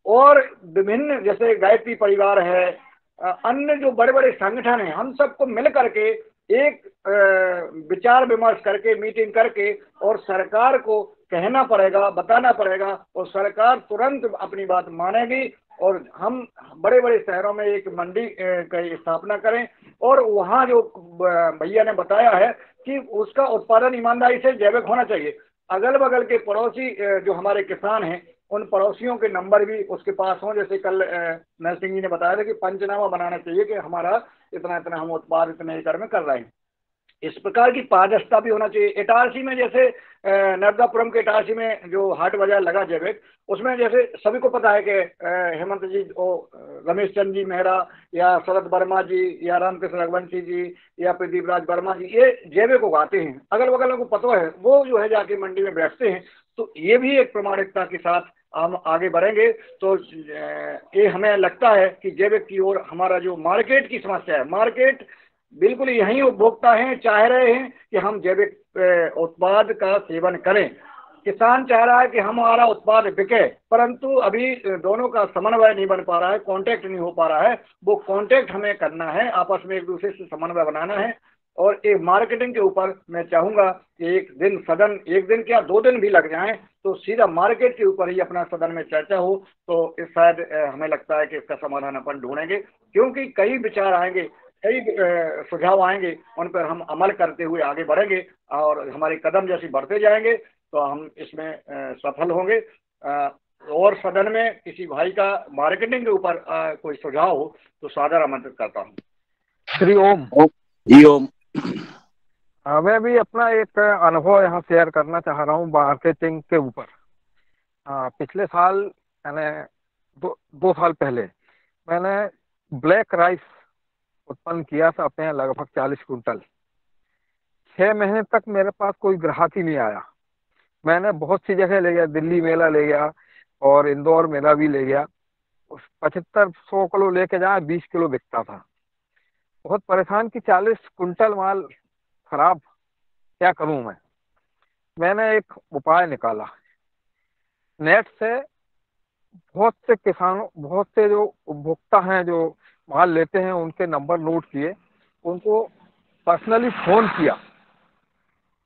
और विभिन्न जैसे गायत्री परिवार है, अन्य जो बड़े बड़े संगठन हैं, हम सबको मिल करके एक विचार विमर्श करके, मीटिंग करके, और सरकार को कहना पड़ेगा, बताना पड़ेगा, और सरकार तुरंत अपनी बात मानेगी और हम बड़े बड़े शहरों में एक मंडी की स्थापना करें। और वहाँ जो भैया ने बताया है कि उसका उत्पादन ईमानदारी से जैविक होना चाहिए। अगल बगल के पड़ोसी जो हमारे किसान हैं, उन पड़ोसियों के नंबर भी उसके पास हों। जैसे कल नरसिंह जी ने बताया था कि पंचनामा बनाना चाहिए कि हमारा इतना इतना हम उत्पाद इतने एकड़ में कर रहे हैं। इस प्रकार की पारदर्शिता भी होना चाहिए। इटारसी में जैसे नर्मदापुरम के इटारसी में जो हाट बाजार लगा जैविक, उसमें जैसे सभी को पता है कि हेमंत जी, रमेश चंद्र जी मेहरा, या शरद वर्मा जी, या रामकृष्ण रघुवंशी जी, या प्रदीप राज वर्मा जी, ये जैविक उगाते हैं। अगल बगल को पता है, वो जो है जाके मंडी में बैठते हैं। तो ये भी एक प्रामाणिकता के साथ हम आगे बढ़ेंगे तो ये हमें लगता है कि जैविक की ओर हमारा जो मार्केट की समस्या है, मार्केट बिल्कुल यही उपभोक्ता हैं, चाह रहे हैं कि हम जैविक उत्पाद का सेवन करें। किसान चाह रहा है कि हमारा उत्पाद बिके, परंतु अभी दोनों का समन्वय नहीं बन पा रहा है, कांटेक्ट नहीं हो पा रहा है। वो कांटेक्ट हमें करना है, आपस में एक दूसरे से समन्वय बनाना है। और एक मार्केटिंग के ऊपर मैं चाहूंगा कि एक दिन सदन, एक दिन क्या 2 दिन भी लग जाएं, तो सीधा मार्केट के ऊपर ही अपना सदन में चर्चा हो, तो इस शायद हमें लगता है कि इसका समाधान अपन ढूंढेंगे। क्योंकि कई विचार आएंगे, कई सुझाव आएंगे, उन पर हम अमल करते हुए आगे बढ़ेंगे और हमारे कदम जैसे बढ़ते जाएंगे तो हम इसमें सफल होंगे। और सदन में किसी भाई का मार्केटिंग के ऊपर कोई सुझाव हो तो सादर आमंत्रित करता हूँ। श्री ओम जी ओम। मैं भी अपना एक अनुभव यहाँ शेयर करना चाह रहा हूँ मार्केटिंग के ऊपर। पिछले साल मैंने दो साल पहले मैंने ब्लैक राइस उत्पन्न किया था अपने यहाँ, लगभग 40 कुंटल। 6 महीने तक मेरे पास कोई ग्राहक ही नहीं आया। मैंने बहुत सी जगह ले गया, दिल्ली मेला ले गया और इंदौर मेला भी ले गया। उस 75-100 किलो लेके जाए, 20 किलो बिकता था। बहुत परेशान कि 40 कुंटल माल खराब, क्या करूं मैं। मैंने एक उपाय निकाला। नेट से बहुत से किसानों, बहुत से जो उपभोक्ता हैं जो माल लेते हैं, उनके नंबर नोट किए, उनको पर्सनली फोन किया।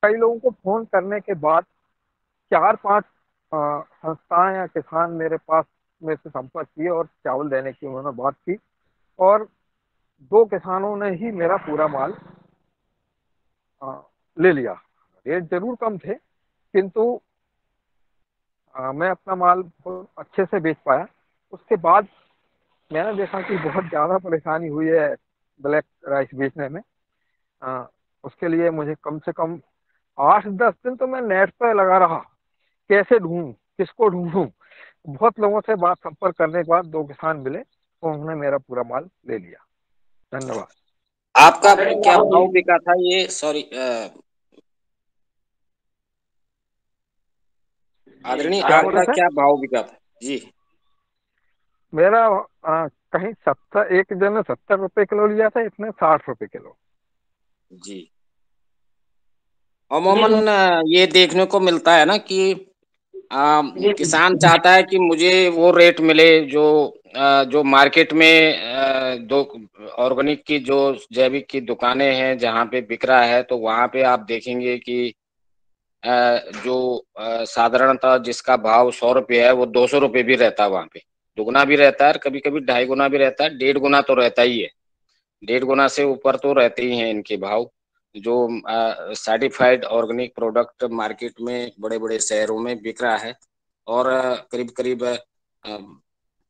कई लोगों को फोन करने के बाद 4-5 संस्थाएं या किसान मेरे पास मेरे से संपर्क किए और चावल देने की उन्होंने बात की। और 2 किसानों ने ही मेरा पूरा माल ले लिया। रेट जरूर कम थे, किंतु मैं अपना माल बहुत अच्छे से बेच पाया। उसके बाद मैंने देखा कि बहुत ज़्यादा परेशानी हुई है ब्लैक राइस बेचने में। उसके लिए मुझे कम से कम 8-10 दिन तो मैं नेट पर लगा रहा, कैसे ढूंढूं, किसको ढूंढूं। बहुत लोगों से बात संपर्क करने के बाद 2 किसान मिले तो उन्होंने मेरा पूरा माल ले लिया। धन्यवाद। आपका क्या भाव बिका था ये? सॉरी आदरणीय, आपका क्या भाव बिका था जी? मेरा कहीं 70, एक जन ने 70 रुपए किलो लिया था, इसने 60 रुपए किलो जी। अमूमन ये देखने को मिलता है ना कि किसान चाहता है कि मुझे वो रेट मिले जो मार्केट में दो ऑर्गेनिक की, जो जैविक की दुकानें हैं जहाँ पे बिक रहा है, तो वहाँ पे आप देखेंगे कि जो साधारणतः जिसका भाव 100 रुपये है वो 200 रुपये भी रहता है, वहाँ पे दुगुना भी रहता है, कभी कभी 2.5 गुना भी रहता है, 1.5 गुना तो रहता ही है। 1.5 गुना से ऊपर तो रहते ही हैं इनके भाव। जो सर्टिफाइड ऑर्गेनिक प्रोडक्ट मार्केट में बड़े बड़े शहरों में बिक रहा है, और करीब करीब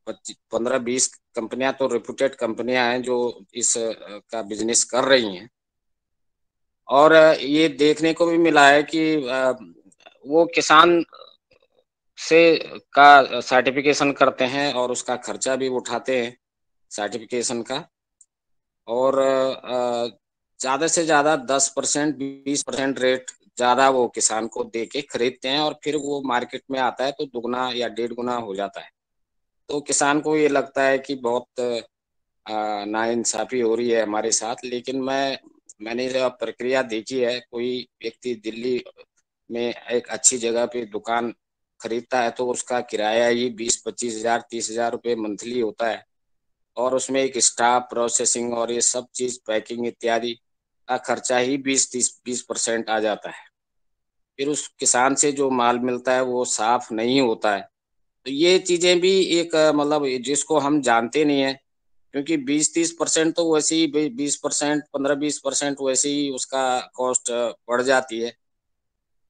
15-20 कंपनियां तो रेपुटेड कंपनियां हैं जो इस का बिजनेस कर रही हैं। और ये देखने को भी मिला है कि वो किसान से का सर्टिफिकेशन करते हैं और उसका खर्चा भी उठाते हैं सर्टिफिकेशन का, और ज़्यादा से ज़्यादा 10% 20% रेट ज़्यादा वो किसान को दे के खरीदते हैं, और फिर वो मार्केट में आता है तो दुगना या 1.5 गुना हो जाता है। तो किसान को ये लगता है कि बहुत नाइंसाफ़ी हो रही है हमारे साथ। लेकिन मैंने जब प्रक्रिया देखी है, कोई व्यक्ति दिल्ली में एक अच्छी जगह पे दुकान खरीदता है तो उसका किराया ही 20-25 हज़ार 30 हज़ार रुपये मंथली होता है, और उसमें एक स्टाफ, प्रोसेसिंग और ये सब चीज़, पैकिंग इत्यादि का खर्चा ही 20% आ जाता है। फिर उस किसान से जो माल मिलता है वो साफ नहीं होता है। तो ये चीज़ें भी एक मतलब जिसको हम जानते नहीं है, क्योंकि 20-30% तो वैसे ही 20%, 15-20% वैसे ही उसका कॉस्ट बढ़ जाती है।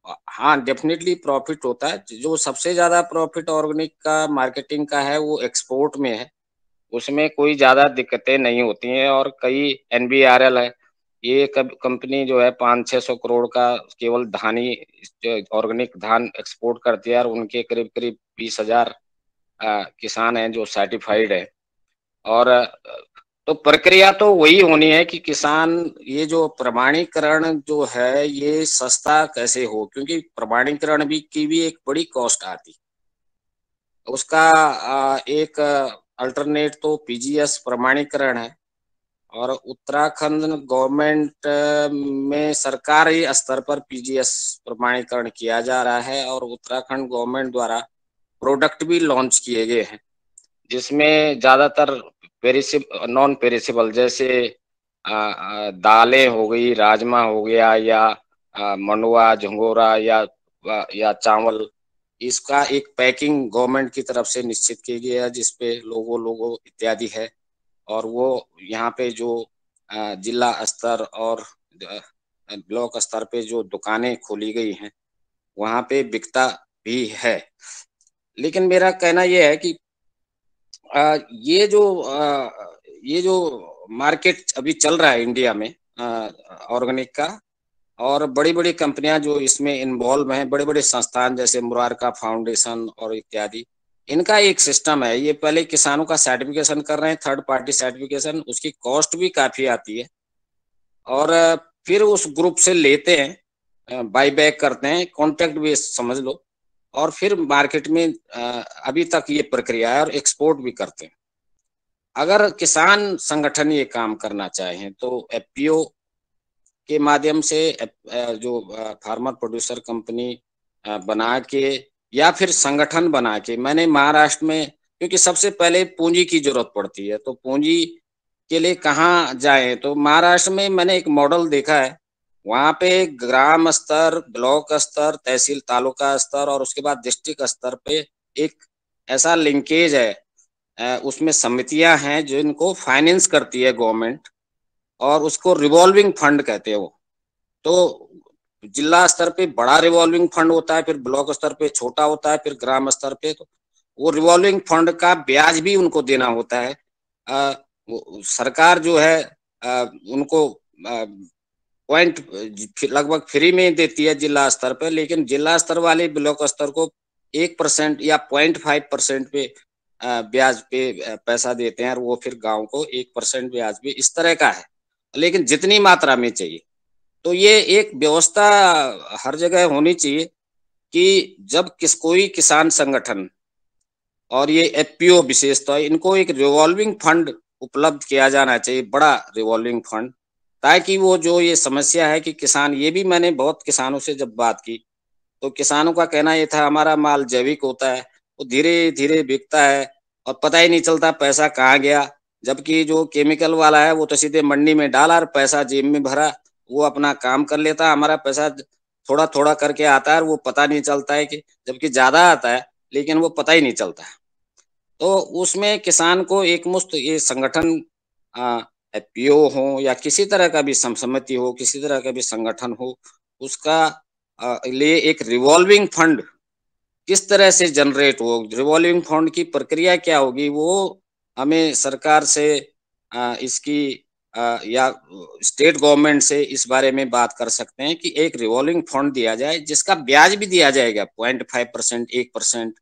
हाँ, डेफिनेटली प्रॉफिट होता है। जो सबसे ज़्यादा प्रॉफिट ऑर्गेनिक का मार्केटिंग का है वो एक्सपोर्ट में है। उसमें कोई ज़्यादा दिक्कतें नहीं होती हैं, और कई एनबीआरएल है, ये कंपनी जो है 500-600 करोड़ का केवल धान ही, ऑर्गेनिक धान एक्सपोर्ट करती है, और उनके करीब करीब 20,000 किसान हैं जो सर्टिफाइड है। और तो प्रक्रिया तो वही होनी है कि किसान, ये जो प्रमाणीकरण जो है ये सस्ता कैसे हो, क्योंकि प्रमाणीकरण की भी एक बड़ी कॉस्ट आती है। उसका एक अल्टरनेट तो पीजीएस प्रमाणीकरण है, और उत्तराखंड गवर्नमेंट में सरकारी स्तर पर पीजीएस प्रमाणीकरण किया जा रहा है, और उत्तराखंड गवर्नमेंट द्वारा प्रोडक्ट भी लॉन्च किए गए हैं, जिसमें ज़्यादातर नॉन पेरिसेबल, जैसे दालें हो गई, राजमा हो गया, या मंडुआ, झंगोरा, या चावल, इसका एक पैकिंग गवर्नमेंट की तरफ से निश्चित की गई है, जिसपे लोगो इत्यादि है, और वो यहाँ पे जो जिला स्तर और ब्लॉक स्तर पे जो दुकानें खोली गई हैं वहाँ पे बिकता भी है। लेकिन मेरा कहना ये है कि ये जो मार्केट अभी चल रहा है इंडिया में ऑर्गेनिक का, और बड़ी-बड़ी कंपनियां जो इसमें इन्वॉल्व हैं, बड़े-बड़े संस्थान जैसे मुरारका फाउंडेशन और इत्यादि, इनका एक सिस्टम है। ये पहले किसानों का सर्टिफिकेशन कर रहे हैं, थर्ड पार्टी सर्टिफिकेशन, उसकी कॉस्ट भी काफी आती है, और फिर उस ग्रुप से लेते हैं, बाई बैक करते हैं, कॉन्ट्रैक्ट बेस समझ लो, और फिर मार्केट में अभी तक ये प्रक्रिया है, और एक्सपोर्ट भी करते हैं। अगर किसान संगठन ये काम करना चाहें तो एफपीओ के माध्यम से, जो फार्मर प्रोड्यूसर कंपनी बना के, या फिर संगठन बना के, मैंने महाराष्ट्र में, क्योंकि सबसे पहले पूंजी की जरूरत पड़ती है, तो पूंजी के लिए कहाँ जाए, तो महाराष्ट्र में मैंने एक मॉडल देखा है। वहाँ पे ग्राम स्तर, ब्लॉक स्तर, तहसील तालुका स्तर, और उसके बाद डिस्ट्रिक्ट स्तर पे एक ऐसा लिंकेज है, उसमें समितियां हैं जिनको फाइनेंस करती है गवर्नमेंट, और उसको रिवॉल्विंग फंड कहते हैं वो। तो जिला स्तर पे बड़ा रिवॉल्विंग फंड होता है, फिर ब्लॉक स्तर पे छोटा होता है, फिर ग्राम स्तर पे, तो वो रिवॉल्विंग फंड का ब्याज भी उनको देना होता है। सरकार जो है उनको पॉइंट लगभग फ्री में देती है जिला स्तर पे, लेकिन जिला स्तर वाले ब्लॉक स्तर को 1% या 0.5% पे ब्याज पे पैसा देते हैं, और वो फिर गांव को 1% ब्याज भी, इस तरह का है, लेकिन जितनी मात्रा में चाहिए। तो ये एक व्यवस्था हर जगह होनी चाहिए कि जब कोई किसान संगठन और ये एफपीओ विशेषतः, इनको एक रिवॉल्विंग फंड उपलब्ध किया जाना चाहिए, बड़ा रिवॉल्विंग फंड, ताकि वो जो ये समस्या है कि किसान, ये भी मैंने बहुत किसानों से जब बात की तो किसानों का कहना ये था, हमारा माल जैविक होता है, वो धीरे धीरे बिकता है और पता ही नहीं चलता पैसा कहाँ गया, जबकि जो केमिकल वाला है वो तो सीधे मंडी में डाला और पैसा जेब में भरा, वो अपना काम कर लेता, हमारा पैसा थोड़ा थोड़ा करके आता है और वो पता नहीं चलता है, कि जबकि ज्यादा आता है लेकिन वो पता ही नहीं चलता है। तो उसमें किसान को एक मुश्त ये संगठन, एफपीओ हो या किसी तरह का भी समिति हो, किसी तरह का भी संगठन हो, उसका लिए एक रिवॉल्विंग फंड किस तरह से जनरेट हो, रिवॉल्विंग फंड की प्रक्रिया क्या होगी, वो हमें सरकार से इसकी या स्टेट गवर्नमेंट से इस बारे में बात कर सकते हैं कि एक रिवॉल्विंग फंड दिया जाए जिसका ब्याज भी दिया जाएगा 0.5%, 1%,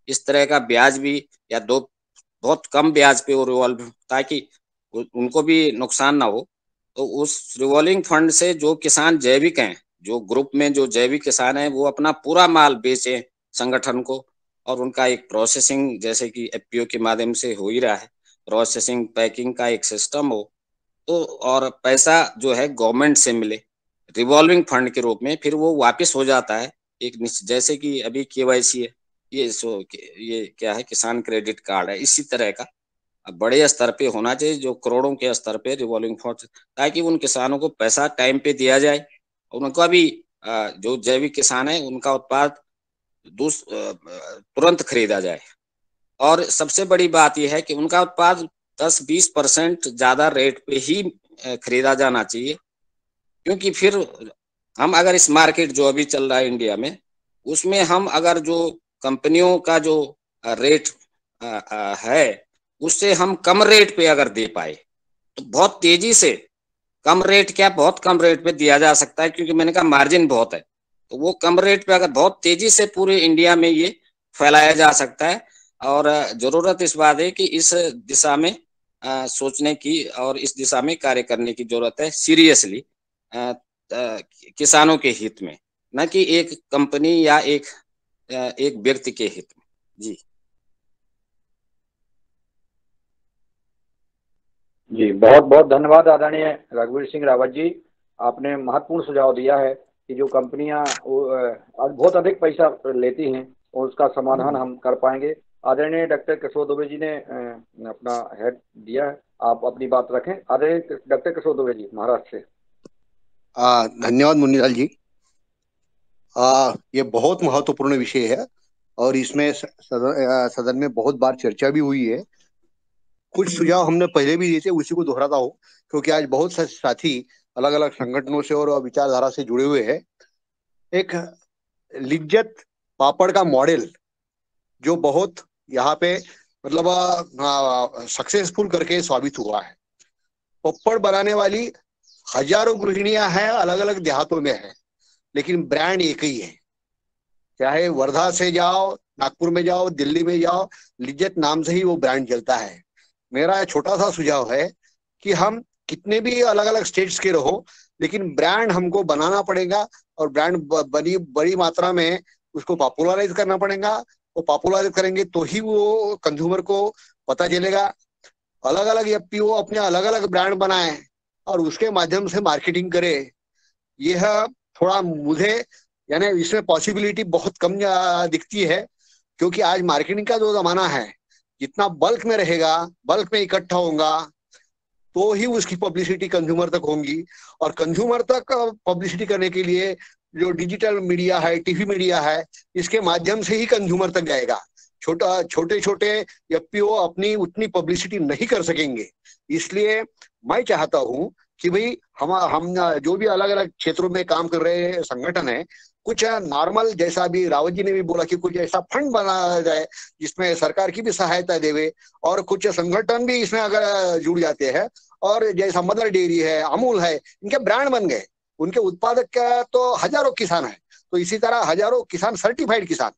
इस तरह का ब्याज भी, या दो बहुत कम ब्याज पे वो रिवॉल्व, ताकि उनको भी नुकसान ना हो। तो उस रिवॉल्विंग फंड से जो किसान जैविक हैं, जो ग्रुप में जो जैविक किसान हैं, वो अपना पूरा माल बेचे संगठन को, और उनका एक प्रोसेसिंग, जैसे कि एफपीओ के माध्यम से हो ही रहा है, प्रोसेसिंग पैकिंग का एक सिस्टम हो, तो और पैसा जो है गवर्नमेंट से मिले रिवॉल्विंग फंड के रूप में, फिर वो वापस हो जाता है एक जैसे कि अभी केवाईसी है, ये क्या है, किसान क्रेडिट कार्ड है, इसी तरह का बड़े स्तर पे होना चाहिए, जो करोड़ों के स्तर पे रिवॉल्विंग फंड, ताकि उन किसानों को पैसा टाइम पे दिया जाए, उनका भी जो जैविक किसान है उनका उत्पाद तुरंत खरीदा जाए। और सबसे बड़ी बात यह है कि उनका उत्पाद 10-20% ज्यादा रेट पे ही खरीदा जाना चाहिए, क्योंकि फिर हम अगर इस मार्केट जो अभी चल रहा है इंडिया में, उसमें हम अगर जो कंपनियों का जो रेट है उससे हम कम रेट पे अगर दे पाए तो बहुत तेजी से, कम रेट क्या, बहुत कम रेट पे दिया जा सकता है, क्योंकि मैंने कहा मार्जिन बहुत है, तो वो कम रेट पे अगर बहुत तेजी से पूरे इंडिया में ये फैलाया जा सकता है। और जरूरत इस बात है कि इस दिशा में सोचने की और इस दिशा में कार्य करने की जरूरत है सीरियसली, किसानों के हित में, न कि एक कंपनी या एक व्यक्ति के हित में। जी, बहुत बहुत धन्यवाद आदरणीय रघुवीर सिंह रावत जी, आपने महत्वपूर्ण सुझाव दिया है कि जो कंपनियां बहुत अधिक पैसा लेती हैं और उसका समाधान हम कर पाएंगे। आदरणीय डॉक्टर किशोर दुबे जी ने अपना हेड दिया है, आप अपनी बात रखें। आदरणीय डॉक्टर किशोर दुबे जी, महाराष्ट्र से। धन्यवाद मुन्नीलाल जी। ये बहुत महत्वपूर्ण विषय है और इसमें सदन में बहुत बार चर्चा भी हुई है। कुछ सुझाव हमने पहले भी दिए थे, उसी को दोहराता हूँ, क्योंकि आज बहुत से साथी अलग अलग संगठनों से और विचारधारा से जुड़े हुए हैं। एक लिज्जत पापड़ का मॉडल जो बहुत यहाँ पे मतलब सक्सेसफुल करके साबित हुआ है। पापड़ बनाने वाली हजारों गृहिणियां हैं, अलग अलग देहातों में है, लेकिन ब्रांड एक ही है। चाहे वर्धा से जाओ, नागपुर में जाओ, दिल्ली में जाओ, लिज्जत नाम से ही वो ब्रांड चलता है। मेरा छोटा सा सुझाव है कि हम कितने भी अलग अलग स्टेट्स के रहो, लेकिन ब्रांड हमको बनाना पड़ेगा और ब्रांड बड़ी मात्रा में उसको पॉपुलराइज करना पड़ेगा। वो पॉपुलराइज करेंगे तो ही वो कंज्यूमर को पता चलेगा। अलग अलग एफपीओ अपने अलग अलग ब्रांड बनाए और उसके माध्यम से मार्केटिंग करे, यह थोड़ा मुझे यानी इसमें पॉसिबिलिटी बहुत कम दिखती है, क्योंकि आज मार्केटिंग का जो जमाना है, जितना बल्क में रहेगा, बल्क में इकट्ठा होगा, तो ही उसकी पब्लिसिटी कंज्यूमर तक होगी। और कंज्यूमर तक पब्लिसिटी करने के लिए जो डिजिटल मीडिया है, टीवी मीडिया है, इसके माध्यम से ही कंज्यूमर तक जाएगा। छोटे छोटे एफपीओ अपनी उतनी पब्लिसिटी नहीं कर सकेंगे। इसलिए मैं चाहता हूं कि भाई हम जो भी अलग अलग क्षेत्रों में काम कर रहे संगठन है, कुछ नॉर्मल, जैसा भी रावत जी ने भी बोला कि कुछ ऐसा फंड बनाया जाए जिसमें सरकार की भी सहायता देवे, और कुछ संगठन भी इसमें अगर जुड़ जाते हैं, और जैसा मदर डेयरी है, अमूल है, इनके ब्रांड बन गए, उनके उत्पादक का तो हजारों किसान है, तो इसी तरह हजारों किसान, सर्टिफाइड किसान,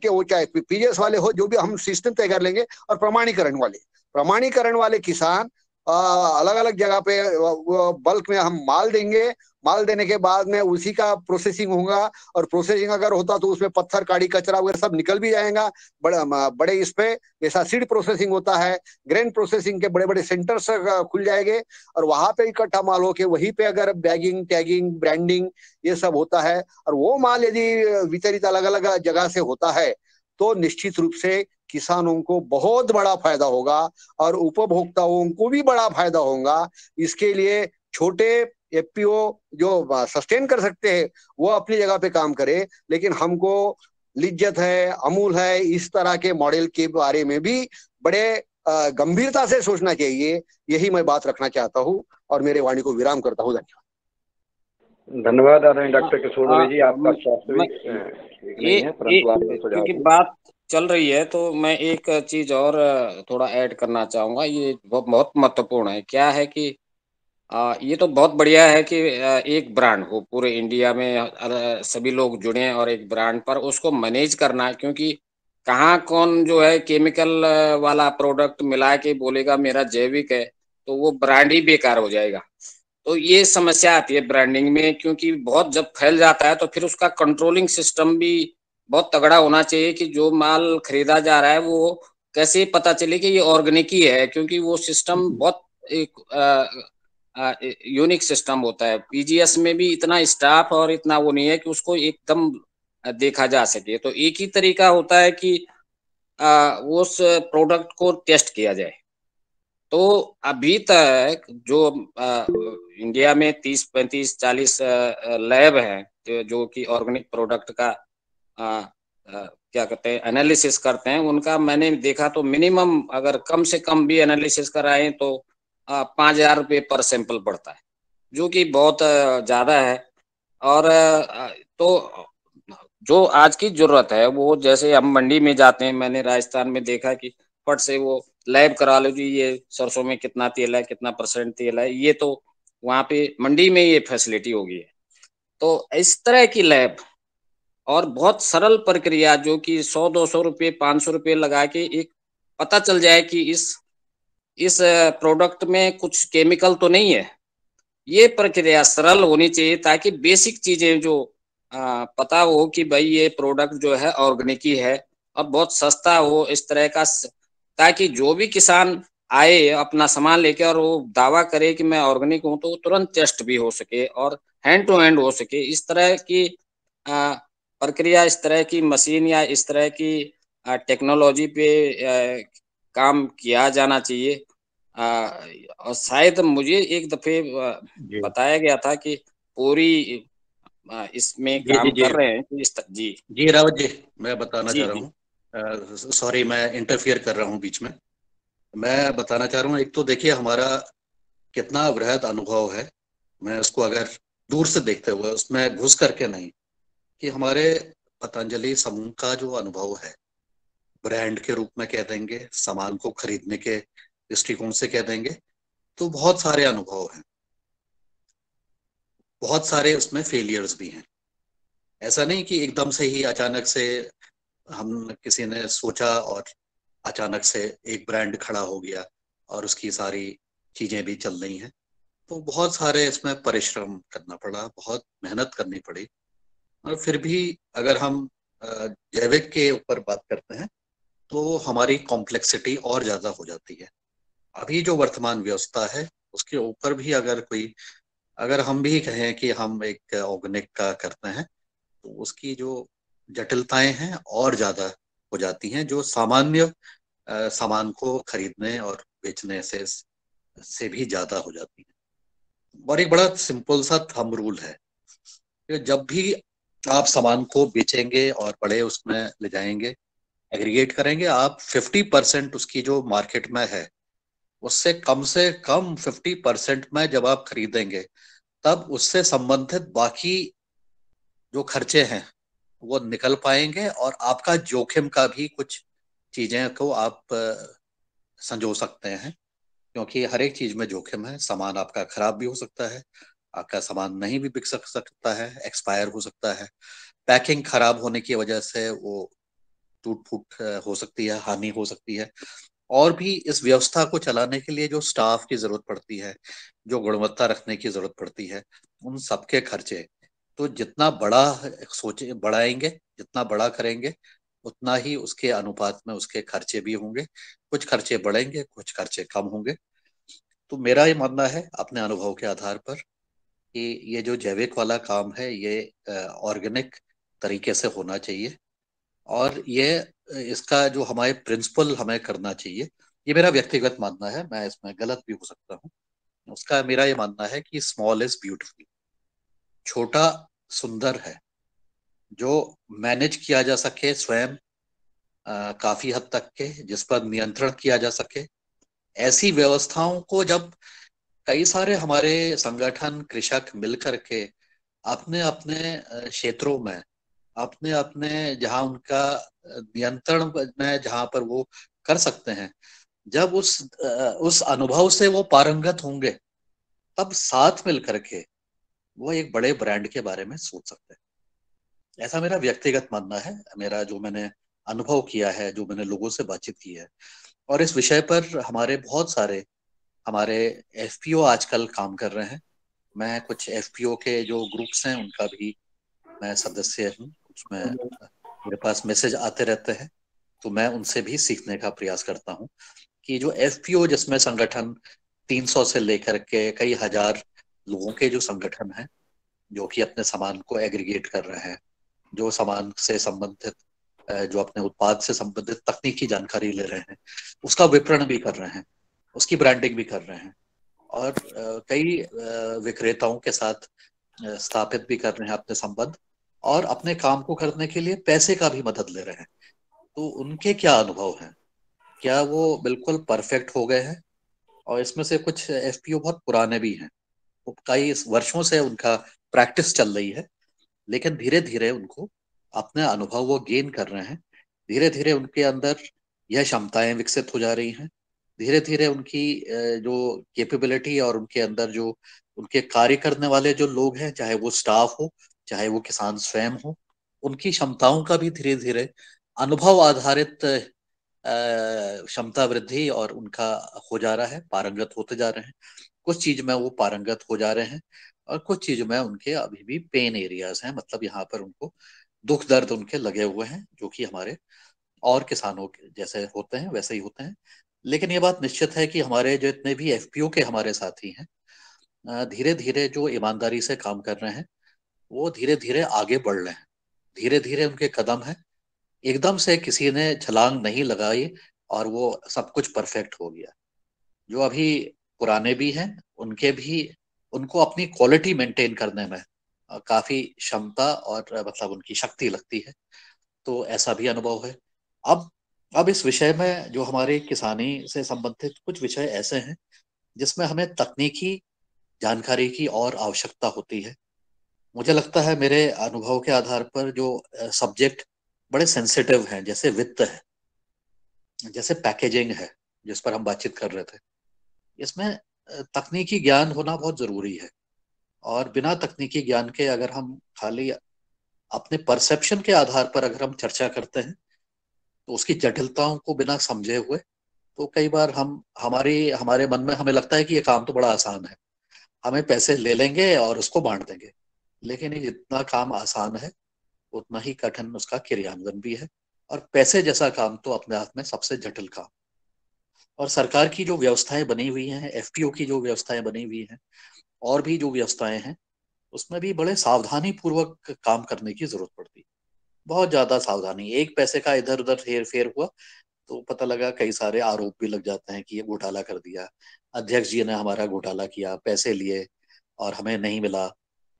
वो चाहे पीजीएस वाले हो, जो भी हम सिस्टम तय कर लेंगे, और प्रमाणीकरण वाले किसान अलग अलग जगह पे बल्क में हम माल देंगे। माल देने के बाद में उसी का प्रोसेसिंग होगा, और प्रोसेसिंग अगर होता तो उसमें पत्थर, काड़ी, कचरा वगैरह सब निकल भी जाएगा। बड़े इस पे जैसा सीड प्रोसेसिंग होता है, ग्रेन प्रोसेसिंग के बड़े बड़े सेंटर्स खुल जाएंगे, और वहां पे इकट्ठा माल होके वहीं पे अगर बैगिंग, टैगिंग, ब्रांडिंग ये सब होता है, और वो माल यदि वितरित अलग अलग जगह से होता है, तो निश्चित रूप से किसानों को बहुत बड़ा फायदा होगा और उपभोक्ताओं को भी बड़ा फायदा होगा। इसके लिए छोटे एफपीओ जो सस्टेन कर सकते हैं वो अपनी जगह पे काम करे, लेकिन हमको लिज्जत है, अमूल है, इस तरह के मॉडल के बारे में भी बड़े गंभीरता से सोचना चाहिए। यही मैं बात रखना चाहता हूँ और मेरे वाणी को विराम करता हूँ। धन्यवाद आदरणीय डॉक्टर किशोर दुबे जी, आपका स्वास्थ्य नहीं है, परंतु आपने सुझाव क्योंकि बात चल रही है तो मैं एक चीज और थोड़ा ऐड करना चाहूंगा। ये बहुत महत्वपूर्ण है। क्या है कि ये तो बहुत बढ़िया है कि एक ब्रांड हो पूरे इंडिया में, सभी लोग जुड़े और एक ब्रांड पर उसको मैनेज करना है, क्योंकि कहाँ कौन जो है केमिकल वाला प्रोडक्ट मिला के बोलेगा मेरा जैविक है, तो वो ब्रांड ही बेकार हो जाएगा। तो ये समस्या आती है ब्रांडिंग में, क्योंकि बहुत जब फैल जाता है तो फिर उसका कंट्रोलिंग सिस्टम भी बहुत तगड़ा होना चाहिए कि जो माल खरीदा जा रहा है वो कैसे पता चले कि ये ऑर्गेनिक ही है, क्योंकि वो सिस्टम बहुत एक यूनिक सिस्टम होता है। पीजीएस में भी इतना स्टाफ और इतना वो नहीं है कि उसको एकदम देखा जा सके। तो एक ही तरीका होता है कि उस प्रोडक्ट को टेस्ट किया जाए। तो अभी तक जो इंडिया में 30, 35, 40 लैब हैं जो कि ऑर्गेनिक प्रोडक्ट का क्या कहते हैं एनालिसिस करते हैं, उनका मैंने देखा तो मिनिमम अगर कम से कम भी एनालिसिस कराएं तो 5,000 रुपये पर सैंपल पड़ता है, जो कि बहुत ज्यादा है। और तो जो आज की जरूरत है वो, जैसे हम मंडी में जाते हैं, मैंने राजस्थान में देखा कि फट से वो लैब करा लो जी, ये सरसों में कितना तेल है, कितना परसेंट तेल है, ये तो वहां पे मंडी में ये फैसिलिटी होगी है। तो इस तरह की लैब और बहुत सरल प्रक्रिया जो कि 100-200 रुपये 500 रुपये लगा के एक पता चल जाए कि इस प्रोडक्ट में कुछ केमिकल तो नहीं है, ये प्रक्रिया सरल होनी चाहिए ताकि बेसिक चीजें जो पता हो कि भाई ये प्रोडक्ट जो है ऑर्गेनिक ही है और बहुत सस्ता हो इस तरह का, ताकि जो भी किसान आए अपना सामान लेके और वो दावा करे कि मैं ऑर्गेनिक हूं, तो तुरंत टेस्ट भी हो सके और हैंड टू हैंड हो सके। इस तरह की प्रक्रिया, इस तरह की मशीन या इस तरह की टेक्नोलॉजी पे काम किया जाना चाहिए। और शायद मुझे एक दफे जी बताया गया था कि पूरी इसमें जी जी काम जी कर रहे हैं कि जी जी रावत जी, मैं बताना जी चाह रहा जी हूँ। सॉरी, मैं इंटरफियर कर रहा हूँ बीच में। मैं बताना चाह रहा हूँ, एक तो देखिए हमारा कितना वृहद अनुभव है। मैं उसको अगर दूर से देखते हुए, उसमें घुस करके नहीं, कि हमारे पतंजलि समूह का जो अनुभव है, ब्रांड के रूप में कह देंगे, सामान को खरीदने के दृष्टिकोण से कह देंगे, तो बहुत सारे अनुभव हैं, बहुत सारे उसमें फेलियर्स भी हैं। ऐसा नहीं कि एकदम से ही अचानक से हम किसी ने सोचा और अचानक से एक ब्रांड खड़ा हो गया और उसकी सारी चीजें भी चल रही हैं। तो बहुत सारे इसमें परिश्रम करना पड़ा, बहुत मेहनत करनी पड़ी। और फिर भी अगर हम जैविक के ऊपर बात करते हैं तो हमारी कॉम्प्लेक्सिटी और ज्यादा हो जाती है। अभी जो वर्तमान व्यवस्था है उसके ऊपर भी अगर हम भी कहें कि हम एक ऑर्गेनिक का करते हैं, तो उसकी जो जटिलताएं हैं और ज्यादा हो जाती हैं, जो सामान्य सामान को खरीदने और बेचने से भी ज्यादा हो जाती हैं। और एक बड़ा सिंपल सा थंब रूल है कि जब भी आप सामान को बेचेंगे और बड़े उसमें ले जाएंगे, एग्रीगेट करेंगे, आप 50% उसकी जो मार्केट में है उससे कम 50% में जब आप खरीदेंगे, तब उससे संबंधित बाकी जो खर्चे हैं वो निकल पाएंगे और आपका जोखिम का भी कुछ चीजें को आप संजो सकते हैं। क्योंकि हर एक चीज में जोखिम है। सामान आपका खराब भी हो सकता है, आपका सामान नहीं भी बिक सकता है, एक्सपायर हो सकता है, पैकिंग खराब होने की वजह से वो टूट फूट हो सकती है, हानि हो सकती है। और भी इस व्यवस्था को चलाने के लिए जो स्टाफ की जरूरत पड़ती है, जो गुणवत्ता रखने की जरूरत पड़ती है, उन सबके खर्चे तो जितना बड़ा सोचे बढ़ाएंगे, जितना बड़ा करेंगे, उतना ही उसके अनुपात में उसके खर्चे भी होंगे। कुछ खर्चे बढ़ेंगे, कुछ खर्चे कम होंगे। तो मेरा ये मानना है अपने अनुभव के आधार पर कि ये जो जैविक वाला काम है ये ऑर्गेनिक तरीके से होना चाहिए। और ये इसका जो हमारे प्रिंसिपल हमें करना चाहिए, ये मेरा व्यक्तिगत मानना है, मैं इसमें गलत भी हो सकता हूँ। उसका मेरा ये मानना है कि स्मॉल इज ब्यूटीफुल, छोटा सुंदर है। जो मैनेज किया जा सके स्वयं काफी हद तक के, जिस पर नियंत्रण किया जा सके, ऐसी व्यवस्थाओं को जब कई सारे हमारे संगठन कृषक मिलकर के अपने अपने क्षेत्रों में, अपने अपने जहां उनका नियंत्रण में जहां पर वो कर सकते हैं, जब उस अनुभव से वो पारंगत होंगे, तब साथ मिल करके वो एक बड़े ब्रांड के बारे में सोच सकते हैं। ऐसा मेरा व्यक्तिगत मानना है, मेरा जो मैंने अनुभव किया है, जो मैंने लोगों से बातचीत की है। और इस विषय पर हमारे बहुत सारे हमारे एफपीओ आजकल काम कर रहे हैं। मैं कुछ एफपीओ के जो ग्रुप्स हैं उनका भी मैं सदस्य हूँ, उसमें मेरे पास मैसेज आते रहते हैं, तो मैं उनसे भी सीखने का प्रयास करता हूँ कि जो एफपीओ जिसमें संगठन 300 से लेकर के कई हजार लोगों के जो संगठन हैं, जो कि अपने सामान को एग्रीगेट कर रहे हैं, जो सामान से संबंधित जो अपने उत्पाद से संबंधित तकनीकी जानकारी ले रहे हैं, उसका विपणन भी कर रहे हैं, उसकी ब्रांडिंग भी कर रहे हैं, और कई विक्रेताओं के साथ स्थापित भी कर रहे हैं अपने संबंध, और अपने काम को करने के लिए पैसे का भी मदद ले रहे हैं। तो उनके क्या अनुभव हैं, क्या वो बिल्कुल परफेक्ट हो गए हैं? और इसमें से कुछ एफपीओ बहुत पुराने भी हैं, वो कई वर्षों से उनका प्रैक्टिस चल रही है, लेकिन धीरे धीरे उनको अपने अनुभव वो गेन कर रहे हैं, धीरे धीरे उनके अंदर यह क्षमताएं विकसित हो जा रही हैं, धीरे धीरे उनकी जो कैपेबिलिटी और उनके अंदर जो उनके कार्य करने वाले जो लोग हैं, चाहे वो स्टाफ हो चाहे वो किसान स्वयं हो, उनकी क्षमताओं का भी धीरे धीरे अनुभव आधारित क्षमता वृद्धि और उनका हो जा रहा है, पारंगत होते जा रहे हैं। कुछ चीज में वो पारंगत हो जा रहे हैं और कुछ चीज में उनके अभी भी पेन एरियाज हैं, मतलब यहाँ पर उनको दुख दर्द उनके लगे हुए हैं, जो कि हमारे और किसानों के जैसे होते हैं वैसे ही होते हैं। लेकिन ये बात निश्चित है कि हमारे जो इतने भी एफपीओ के हमारे साथी हैं, धीरे धीरे जो ईमानदारी से काम कर रहे हैं, वो धीरे धीरे आगे बढ़ रहे हैं, धीरे धीरे उनके कदम है। एकदम से किसी ने छलांग नहीं लगाई और वो सब कुछ परफेक्ट हो गया। जो अभी पुराने भी हैं, उनके भी उनको अपनी क्वालिटी मेंटेन करने में काफी क्षमता और मतलब उनकी शक्ति लगती है। तो ऐसा भी अनुभव है। अब इस विषय में जो हमारे किसानी से संबंधित कुछ विषय ऐसे हैं जिसमें हमें तकनीकी जानकारी की और आवश्यकता होती है। मुझे लगता है मेरे अनुभव के आधार पर जो सब्जेक्ट बड़े सेंसिटिव हैं, जैसे वित्त है, जैसे पैकेजिंग है, जिस पर हम बातचीत कर रहे थे, इसमें तकनीकी ज्ञान होना बहुत जरूरी है। और बिना तकनीकी ज्ञान के अगर हम खाली अपने परसेप्शन के आधार पर अगर हम चर्चा करते हैं, तो उसकी जटिलताओं को बिना समझे हुए, तो कई बार हमारे मन में हमें लगता है कि ये काम तो बड़ा आसान है, हमें पैसे ले लेंगे और उसको बांट देंगे। लेकिन ये जितना काम आसान है उतना ही कठिन उसका क्रियान्वयन भी है, और पैसे जैसा काम तो अपने आप में सबसे जटिल काम। और सरकार की जो व्यवस्थाएं बनी हुई हैं, एफपीओ की जो व्यवस्थाएं बनी हुई हैं, और भी जो व्यवस्थाएं हैं, उसमें भी बड़े सावधानी पूर्वक काम करने की जरूरत पड़ती है, बहुत ज्यादा सावधानी। एक पैसे का इधर उधर हेर फेर हुआ तो पता लगा कई सारे आरोप भी लग जाते हैं कि ये घोटाला कर दिया, अध्यक्ष जी ने हमारा घोटाला किया, पैसे लिए और हमें नहीं मिला।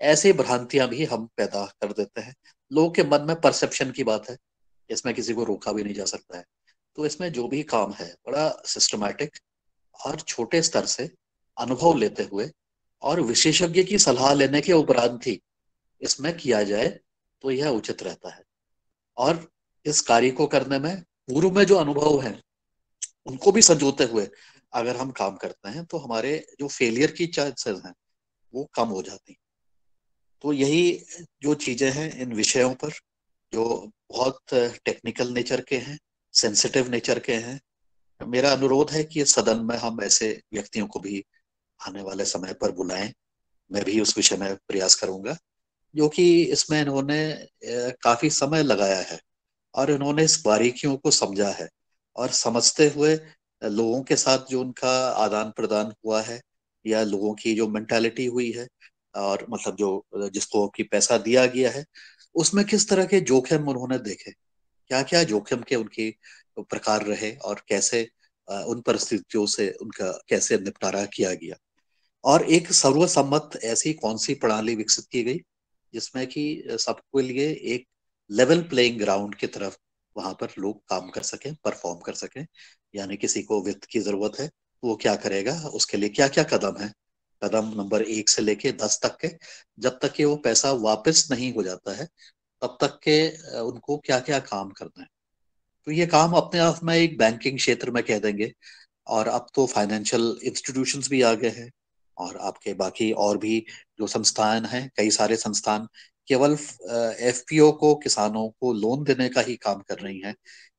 ऐसी भ्रांतियां भी हम पैदा कर देते हैं। लोगों के मन में परसेप्शन की बात है, इसमें किसी को रोका भी नहीं जा सकता है। तो इसमें जो भी काम है बड़ा सिस्टमैटिक और छोटे स्तर से अनुभव लेते हुए और विशेषज्ञ की सलाह लेने के उपरांत ही इसमें किया जाए तो यह उचित रहता है। और इस कार्य को करने में पूर्व में जो अनुभव है उनको भी संजोते हुए अगर हम काम करते हैं तो हमारे जो फेलियर की चांसेस हैं वो कम हो जाती। तो यही जो चीजें हैं इन विषयों पर, जो बहुत टेक्निकल नेचर के हैं, सेंसिटिव नेचर के हैं, मेरा अनुरोध है कि इस सदन में हम ऐसे व्यक्तियों को भी आने वाले समय पर बुलाएं। मैं भी उस विषय में प्रयास करूंगा, जो कि इसमें इन्होंने काफी समय लगाया है और इन्होंने इस बारीकियों को समझा है, और समझते हुए लोगों के साथ जो उनका आदान प्रदान हुआ है या लोगों की जो मेंटालिटी हुई है, और मतलब जो जिसको कि पैसा दिया गया है, उसमें किस तरह के जोखिम उन्होंने देखे, क्या क्या जोखिम के उनके प्रकार रहे, और कैसे उन परिस्थितियों से उनका कैसे निपटारा किया गया, और एक सर्वसम्मत ऐसी कौन सी प्रणाली विकसित की गई जिसमें कि सबके लिए एक लेवल प्लेइंग ग्राउंड की तरफ वहां पर लोग काम कर सकें, परफॉर्म कर सकें। यानी किसी को वित्त की जरूरत है तो वो क्या करेगा, उसके लिए क्या क्या कदम है, कदम नंबर 1 से लेके 10 तक के, जब तक कि वो पैसा वापस नहीं हो जाता है तब तक के उनको क्या क्या काम करना है। तो ये काम अपने आप में एक बैंकिंग क्षेत्र में कह देंगे, और अब तो फाइनेंशियल इंस्टीट्यूशंस भी आ गए हैं, और आपके बाकी और भी जो संस्थान हैं, कई सारे संस्थान केवल एफपीओ को, किसानों को लोन देने का ही काम कर रही हैं,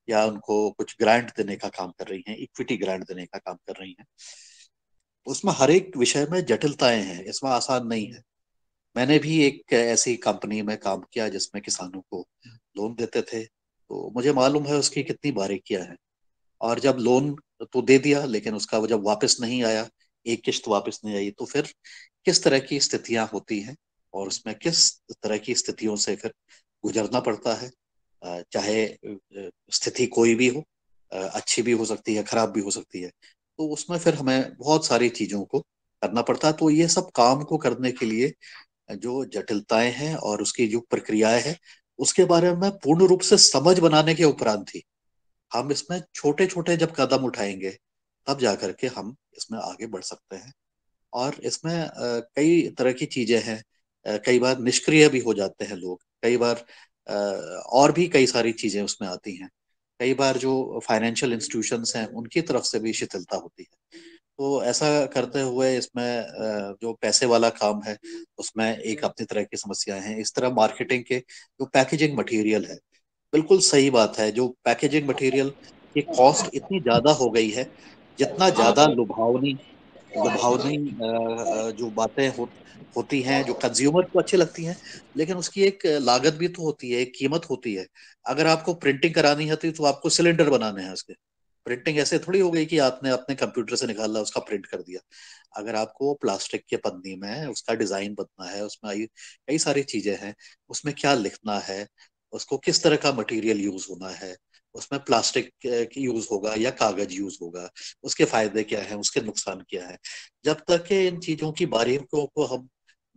या उनको कुछ ग्रांट देने का काम कर रही हैं, इक्विटी ग्रांट देने का काम कर रही हैं। उसमें हर एक विषय में जटिलताएं हैं, इसमें आसान नहीं है। मैंने भी एक ऐसी कंपनी में काम किया जिसमें किसानों को लोन देते थे, तो मुझे मालूम है उसकी कितनी बारीकियां हैं। और जब लोन तो दे दिया, लेकिन उसका वो जब वापस नहीं आया, एक किश्त वापस नहीं आई, तो फिर किस तरह की स्थितियां होती हैं और उसमें किस तरह की स्थितियों से फिर गुजरना पड़ता है। चाहे स्थिति कोई भी हो, अच्छी भी हो सकती है, खराब भी हो सकती है, तो उसमें फिर हमें बहुत सारी चीजों को करना पड़ता है। तो ये सब काम को करने के लिए जो जटिलताएं हैं और उसकी जो प्रक्रियाएं हैं, उसके बारे में पूर्ण रूप से समझ बनाने के उपरांत ही हम इसमें छोटे छोटे जब कदम उठाएंगे, तब जाकर के हम इसमें आगे बढ़ सकते हैं। और इसमें कई तरह की चीजें हैं। कई बार निष्क्रिय भी हो जाते हैं लोग, कई बार और भी कई सारी चीजें उसमें आती हैं। कई बार जो फाइनेंशियल इंस्टीट्यूशंस हैं, उनकी तरफ से भी शिथिलता होती है। तो ऐसा करते हुए इसमें जो पैसे वाला काम है, उसमें एक अपनी तरह की समस्याएं हैं। इस तरह मार्केटिंग के जो पैकेजिंग मटेरियल है, बिल्कुल सही बात है, जो पैकेजिंग मटेरियल की कॉस्ट इतनी ज्यादा हो गई है, जितना ज्यादा लुभावनी लुभावनी जो बातें होती हैं, जो कंज्यूमर को अच्छी लगती हैं, लेकिन उसकी एक लागत भी तो होती है, एक कीमत होती है। अगर आपको प्रिंटिंग करानी है तो आपको सिलेंडर बनाने हैं उसके। प्रिंटिंग ऐसे थोड़ी हो गई कि आपने अपने कंप्यूटर से निकाला, उसका प्रिंट कर दिया। अगर आपको प्लास्टिक के पन्नी में उसका डिजाइन बनना है, उसमें कई सारी चीजें हैं, उसमें क्या लिखना है, उसको किस तरह का मटेरियल यूज होना है, उसमें प्लास्टिक की यूज होगा या कागज यूज होगा, उसके फायदे क्या है, उसके नुकसान क्या है। जब तक कि इन चीजों की बारीकियों को हम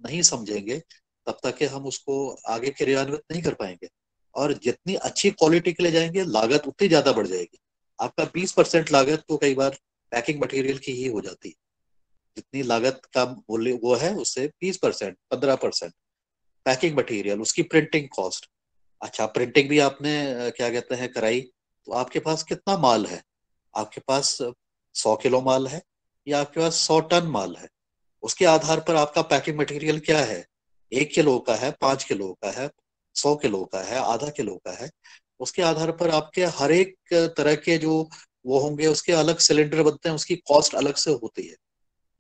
नहीं समझेंगे, तब तक कि हम उसको आगे क्रियान्वित नहीं कर पाएंगे। और जितनी अच्छी क्वालिटी के ले जाएंगे, लागत उतनी ज्यादा बढ़ जाएगी। आपका 20% लागत तो कई बार पैकिंग मटेरियल की ही हो जाती है। जितनी लागत का मूल्य वो है, उससे 20%, 15% पैकिंग मटेरियल, उसकी प्रिंटिंग कॉस्ट। अच्छा, प्रिंटिंग भी आपने क्या कहते हैं कराई, तो आपके पास कितना माल है? आपके पास 100 किलो माल है या आपके पास 100 टन माल है? उसके आधार पर आपका पैकिंग मटेरियल क्या है? 1 किलो का है, 5 किलो का है, 100 किलो का है, आधा किलो का है। उसके आधार पर आपके हर एक तरह के जो वो होंगे, उसके अलग सिलेंडर बनते हैं, उसकी कॉस्ट अलग से होती है,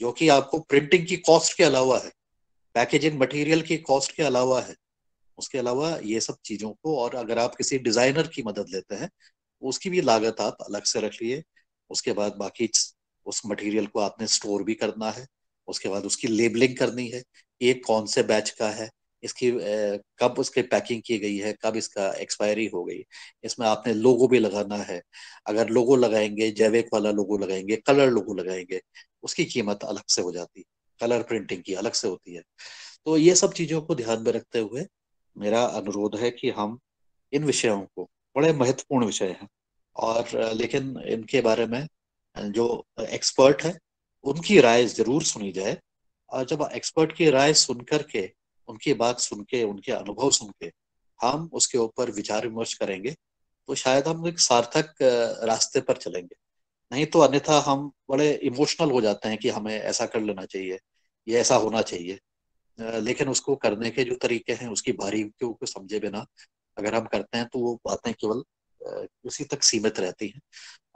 जो कि आपको प्रिंटिंग की कॉस्ट के अलावा है, पैकेजिंग मटेरियल की कॉस्ट के अलावा है। उसके अलावा ये सब चीजों को, और अगर आप किसी डिजाइनर की मदद लेते हैं, उसकी भी लागत आप अलग से रख लिए। उसके बाद बाकी उस मटेरियल को आपने स्टोर भी करना है। उसके बाद उसकी लेबलिंग करनी है कि ये कौन से बैच का है, इसकी कब उसकी पैकिंग की गई है, कब इसका एक्सपायरी हो गई। इसमें आपने लोगो भी लगाना है। अगर लोगो लगाएंगे, जैविक वाला लोगो लगाएंगे, कलर लोगो लगाएंगे, उसकी कीमत अलग से हो जाती है, कलर प्रिंटिंग की अलग से होती है। तो ये सब चीजों को ध्यान में रखते हुए मेरा अनुरोध है कि हम इन विषयों को, बड़े महत्वपूर्ण विषय हैं, और लेकिन इनके बारे में जो एक्सपर्ट है, उनकी राय जरूर सुनी जाए। और जब एक्सपर्ट की राय सुन करके, उनकी बात सुन के, उनके अनुभव सुन के हम उसके ऊपर विचार विमर्श करेंगे, तो शायद हम एक सार्थक रास्ते पर चलेंगे। नहीं तो अन्यथा हम बड़े इमोशनल हो जाते हैं कि हमें ऐसा कर लेना चाहिए, ये ऐसा होना चाहिए। लेकिन उसको करने के जो तरीके हैं, उसकी बारीकियों को समझे बिना अगर हम करते हैं, तो वो बातें केवल उसी तक सीमित रहती हैं।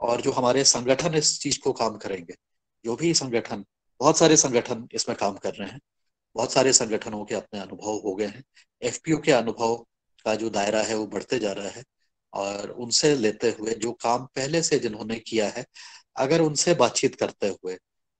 और जो हमारे संगठन इस चीज को काम करेंगे, जो भी संगठन, बहुत सारे संगठन इसमें काम कर रहे हैं, बहुत सारे संगठनों के अपने अनुभव हो गए हैं। एफपीओ के अनुभव का जो दायरा है वो बढ़ते जा रहा है, और उनसे लेते हुए जो काम पहले से जिन्होंने किया है, अगर उनसे बातचीत करते हुए,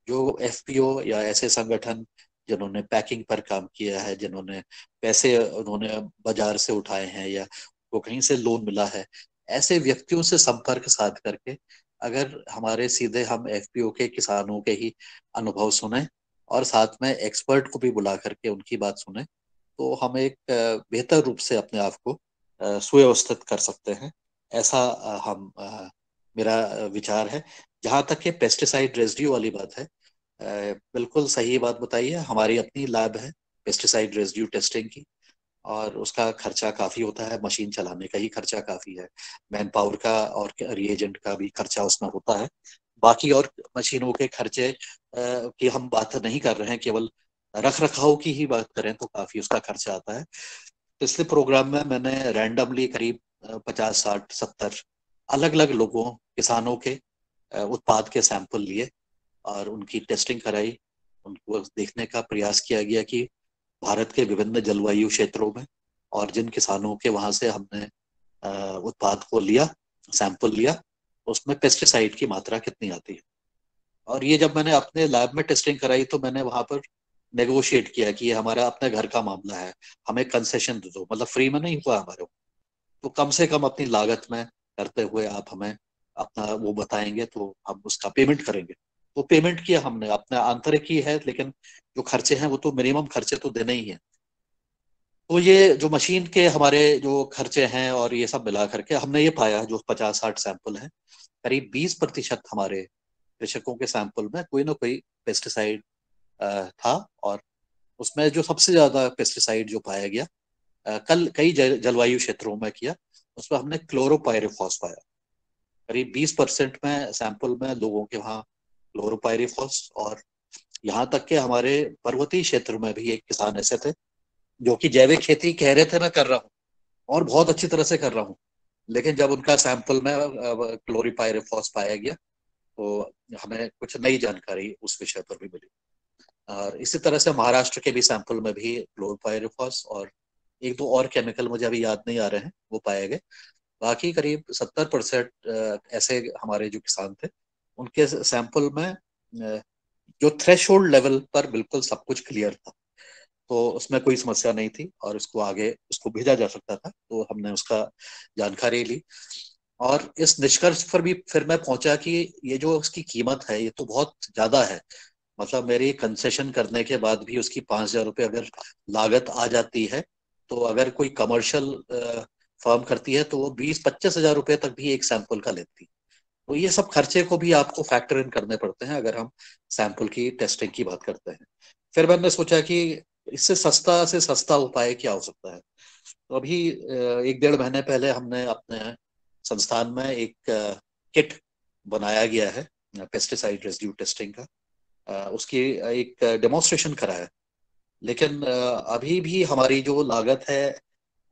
जो एफपीओ या ऐसे संगठन जिन्होंने पैकिंग पर काम किया है, जिन्होंने पैसे उन्होंने बाजार से उठाए हैं या को कहीं से लोन मिला है, ऐसे व्यक्तियों से संपर्क साध करके अगर हमारे सीधे हम एफपीओ के किसानों के ही अनुभव सुने, और साथ में एक्सपर्ट को भी बुला करके उनकी बात सुने, तो हम एक बेहतर रूप से अपने आप को सुव्यवस्थित कर सकते हैं। ऐसा मेरा विचार है। जहां तक कि पेस्टिसाइड रेजिड्यू वाली बात है, बिल्कुल सही बात बताई है। हमारी अपनी लैब है पेस्टिसाइड रेजिड्यू टेस्टिंग की, और उसका खर्चा काफी होता है, मशीन चलाने का ही खर्चा काफी है, मैन पावर का और रिएजेंट का भी खर्चा उसमें होता है। बाकी और मशीनों के खर्चे की हम बात नहीं कर रहे हैं, केवल रख रखाव की ही बात करें तो काफी उसका खर्चा आता है। पिछले प्रोग्राम में मैंने रैंडमली करीब 50, 60, 70 अलग अलग लोगों, किसानों के उत्पाद के सैंपल लिए और उनकी टेस्टिंग कराई। उनको देखने का प्रयास किया गया कि भारत के विभिन्न जलवायु क्षेत्रों में और जिन किसानों के वहां से हमने उत्पाद को लिया, सैंपल लिया, उसमें पेस्टिसाइड की मात्रा कितनी आती है। और ये जब मैंने अपने लैब में टेस्टिंग कराई तो मैंने वहां पर नेगोशिएट किया कि ये हमारा अपने घर का मामला है, हमें कंसेशन दे दो, मतलब फ्री में नहीं हुआ हमारे को, तो कम से कम अपनी लागत में करते हुए आप हमें अपना वो बताएंगे तो हम उसका पेमेंट करेंगे। तो पेमेंट किया हमने, अपना आंतरिक ही है, लेकिन जो खर्चे हैं वो तो मिनिमम खर्चे तो देने ही हैं। तो ये जो मशीन के हमारे जो खर्चे हैं और ये सब मिला करके हमने ये पाया, जो 50-60 सैंपल हैं, करीब 20% हमारे कृषकों के सैंपल में कोई ना कोई पेस्टिसाइड था। और उसमें जो सबसे ज्यादा पेस्टिसाइड जो पाया गया, कल कई जलवायु क्षेत्रों में किया, उसमें हमने क्लोरोपायरिफॉस पाया। करीब 20% में सैंपल में लोगों के वहाँ क्लोरोपायरिफॉस। और यहाँ तक के हमारे पर्वतीय क्षेत्र में भी एक किसान ऐसे थे जो कि जैविक खेती कह रहे थे मैं कर रहा हूँ और बहुत अच्छी तरह से कर रहा हूँ, लेकिन जब उनका सैंपल में क्लोरोपायरिफॉस पाया गया तो हमें कुछ नई जानकारी उस विषय पर भी मिली। और इसी तरह से महाराष्ट्र के भी सैंपल में भी क्लोरोपायरिफॉस और एक दो और केमिकल मुझे अभी याद नहीं आ रहे हैं वो पाए गए। बाकी करीब 70% ऐसे हमारे जो किसान थे उनके सैंपल में जो थ्रेशोल्ड लेवल पर बिल्कुल सब कुछ क्लियर था, तो उसमें कोई समस्या नहीं थी और उसको आगे उसको भेजा जा सकता था। तो हमने उसका जानकारी ली और इस निष्कर्ष पर भी फिर मैं पहुंचा कि ये जो उसकी कीमत है ये तो बहुत ज्यादा है। मतलब मेरी कंसेशन करने के बाद भी उसकी 5,000 रुपये अगर लागत आ जाती है, तो अगर कोई कमर्शियल फर्म करती है तो वो 20-25 हजार रुपये तक भी एक सैंपल का लेती। तो ये सब खर्चे को भी आपको फैक्टर इन करने पड़ते हैं अगर हम सैंपल की टेस्टिंग की बात करते हैं। फिर मैंने सोचा कि इससे सस्ता से सस्ता उपाय क्या हो सकता है। तो अभी 1-1.5 महीने पहले हमने अपने संस्थान में एक किट बनाया गया है पेस्टिसाइड रेसिड्यू टेस्टिंग का, उसकी एक डेमोन्स्ट्रेशन कराया। लेकिन अभी भी हमारी जो लागत है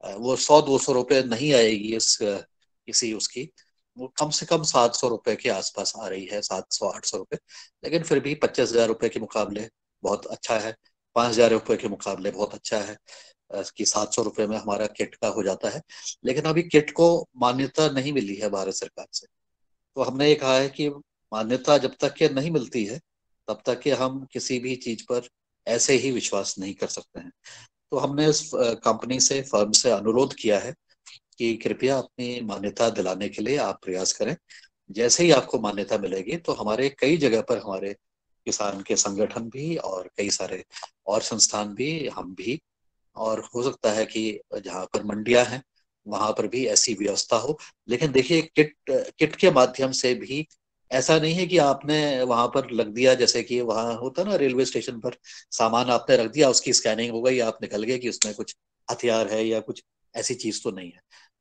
वो 100-200 रुपये नहीं आएगी इस किसी उसकी, वो कम से कम 700 रुपये के आसपास आ रही है, 700-800 रुपये। लेकिन फिर भी 25,000 रुपये के मुकाबले बहुत अच्छा है, 5,000 रुपये के मुकाबले बहुत अच्छा है कि 700 रुपये में हमारा किट का हो जाता है। लेकिन अभी किट को मान्यता नहीं मिली है भारत सरकार से, तो हमने ये कहा है कि मान्यता जब तक के नहीं मिलती है तब तक के हम किसी भी चीज पर ऐसे ही विश्वास नहीं कर सकते हैं। तो हमने इस कंपनी से, फर्म से अनुरोध किया है कि कृपया अपनी मान्यता दिलाने के लिए आप प्रयास करें। जैसे ही आपको मान्यता मिलेगी तो हमारे कई जगह पर हमारे किसान के संगठन भी और कई सारे और संस्थान भी, हम भी, और हो सकता है कि जहाँ पर मंडियां हैं वहां पर भी ऐसी व्यवस्था हो। लेकिन देखिए किट किट के माध्यम से भी ऐसा नहीं है कि आपने वहां पर लग दिया, जैसे कि वहां होता ना रेलवे स्टेशन पर सामान आपने रख दिया, उसकी स्कैनिंग हो गई, आप निकल गए कि उसमें कुछ हथियार है या कुछ ऐसी चीज तो नहीं है।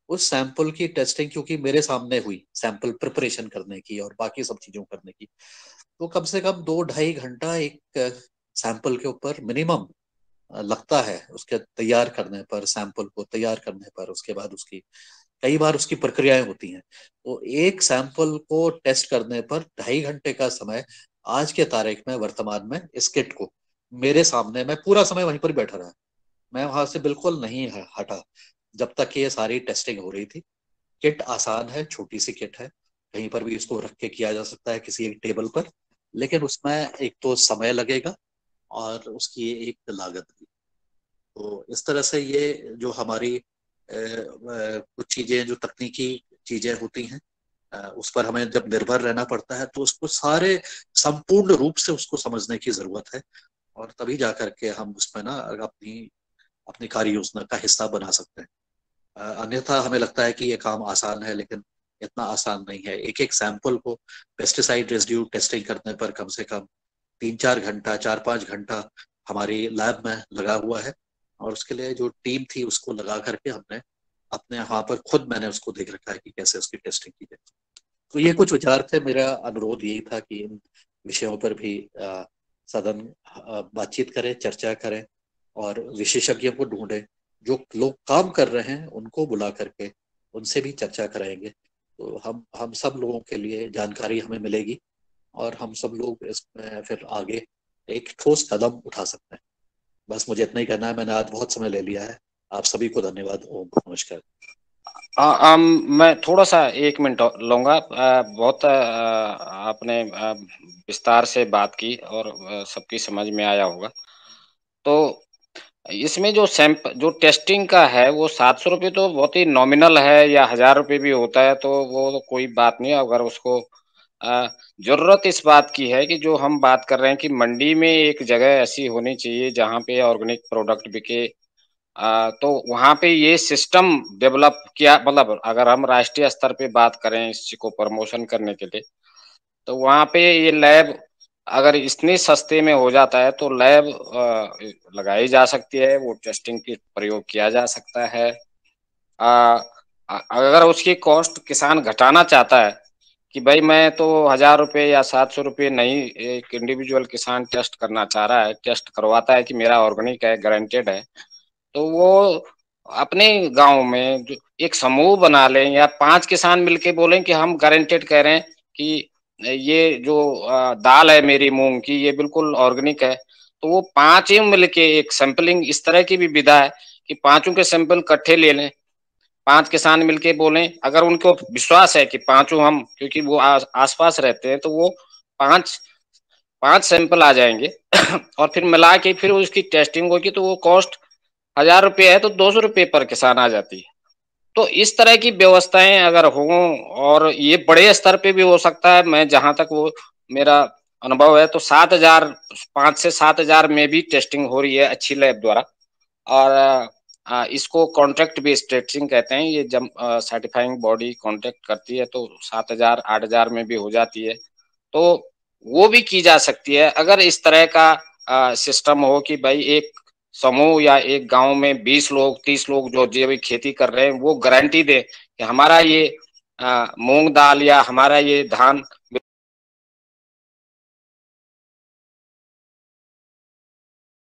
उस सैंपल की टेस्टिंग क्योंकि मेरे सामने हुई, सैंपल प्रिपरेशन करने की और बाकी सब चीजों करने की, तो कम से कम 2-2.5 घंटा एक सैंपल के ऊपर मिनिमम लगता है। उसके तैयार करने पर, सैंपल को तैयार करने पर, उसके बाद उसकी कई बार उसकी प्रक्रियाएं होती हैं। तो एक सैंपल को टेस्ट करने पर 2.5 घंटे का समय आज के तारीख में, वर्तमान में, इस किट को मेरे सामने, मैं पूरा समय वहीं पर बैठा रहा, मैं वहां से बिल्कुल नहीं हटा जब तक कि ये सारी टेस्टिंग हो रही थी। किट आसान है, छोटी सी किट है, कहीं पर भी इसको रख के किया जा सकता है किसी एक टेबल पर, लेकिन उसमें एक तो समय लगेगा और उसकी एक लागत भी। तो इस तरह से ये जो हमारी कुछ चीजें, जो तकनीकी चीजें होती हैं, उस पर हमें जब निर्भर रहना पड़ता है तो उसको सारे संपूर्ण रूप से उसको समझने की जरूरत है, और तभी जा करके हम उसमें ना अपनी अपनी कार्य योजना का हिस्सा बना सकते हैं। अन्यथा हमें लगता है कि ये काम आसान है, लेकिन इतना आसान नहीं है। एक एक सैंपल को पेस्टिसाइड रेसिड्यू टेस्टिंग करने पर कम से कम 3-4 घंटा, 4-5 घंटा हमारी लैब में लगा हुआ है, और उसके लिए जो टीम थी उसको लगा करके हमने अपने यहाँ पर खुद, मैंने उसको देख रखा है कि कैसे उसकी टेस्टिंग की जाए। तो ये कुछ विचार थे। मेरा अनुरोध यही था कि इन विषयों पर भी सदन बातचीत करे, चर्चा करें और विशेषज्ञों को ढूंढे। जो लोग काम कर रहे हैं उनको बुला करके उनसे भी चर्चा कराएंगे, तो हम सब लोगों के लिए जानकारी हमें मिलेगी और हम सब लोग इसमें फिर आगे एक ठोस कदम उठा सकते हैं। बस मुझे इतना ही कहना है। मैंने आज बहुत समय ले लिया है। आप सभी को धन्यवाद। ओम नमस्कार। मैं थोड़ा सा 1 मिनट लूंगा। बहुत आपने विस्तार से बात की और सबकी समझ में आया होगा। तो इसमें जो टेस्टिंग का है वो 700 रुपये तो बहुत ही नॉमिनल है, या 1000 रुपये भी होता है तो वो तो कोई बात नहीं। अगर उसको जरूरत इस बात की है कि जो हम बात कर रहे हैं कि मंडी में एक जगह ऐसी होनी चाहिए जहाँ पे ऑर्गेनिक प्रोडक्ट बिके, तो वहाँ पे ये सिस्टम डेवलप किया। मतलब अगर हम राष्ट्रीय स्तर पे बात करें इस चीज को प्रमोशन करने के लिए, तो वहाँ पे ये लैब अगर इतने सस्ते में हो जाता है तो लैब लगाई जा सकती है, वो टेस्टिंग की प्रयोग किया जा सकता है। अगर उसकी कॉस्ट किसान घटाना चाहता है कि भाई मैं तो 1000 रुपये या 700 रुपये नहीं, एक इंडिविजुअल किसान टेस्ट करना चाह रहा है, टेस्ट करवाता है कि मेरा ऑर्गेनिक है, गारंटेड है, तो वो अपने गांव में जो एक समूह बना लें या 5 किसान मिलके बोलें कि हम गारंटेड कह रहे हैं कि ये जो दाल है मेरी मूंग की ये बिल्कुल ऑर्गेनिक है। तो वो 5 ही मिलके एक सैंपलिंग, इस तरह की भी विधा है कि 5 के सैंपल इकट्ठे ले लें, 5 किसान मिलके बोलें। अगर उनको विश्वास है कि 5 हम, क्योंकि वो आसपास रहते हैं, तो वो 5 सैंपल आ जाएंगे और फिर मिला के फिर उसकी टेस्टिंग होगी, तो वो कॉस्ट 1000 रुपये है तो 200 रुपये पर किसान आ जाती है। तो इस तरह की व्यवस्थाएं अगर हों, और ये बड़े स्तर पे भी हो सकता है, मैं जहां तक वो मेरा अनुभव है तो 7000, 5 से 7000 में भी टेस्टिंग हो रही है अच्छी लैब द्वारा। और इसको कॉन्ट्रैक्ट बेस्ड टेस्टिंग कहते हैं। ये जब सर्टिफाइंग बॉडी कॉन्ट्रैक्ट करती है तो 7000, 8000 में भी हो जाती है, तो वो भी की जा सकती है। अगर इस तरह का सिस्टम हो कि भाई एक समूह या एक गांव में 20 लोग, 30 लोग जो जैविक खेती कर रहे हैं वो गारंटी दे कि हमारा ये मूंग दाल या हमारा ये धान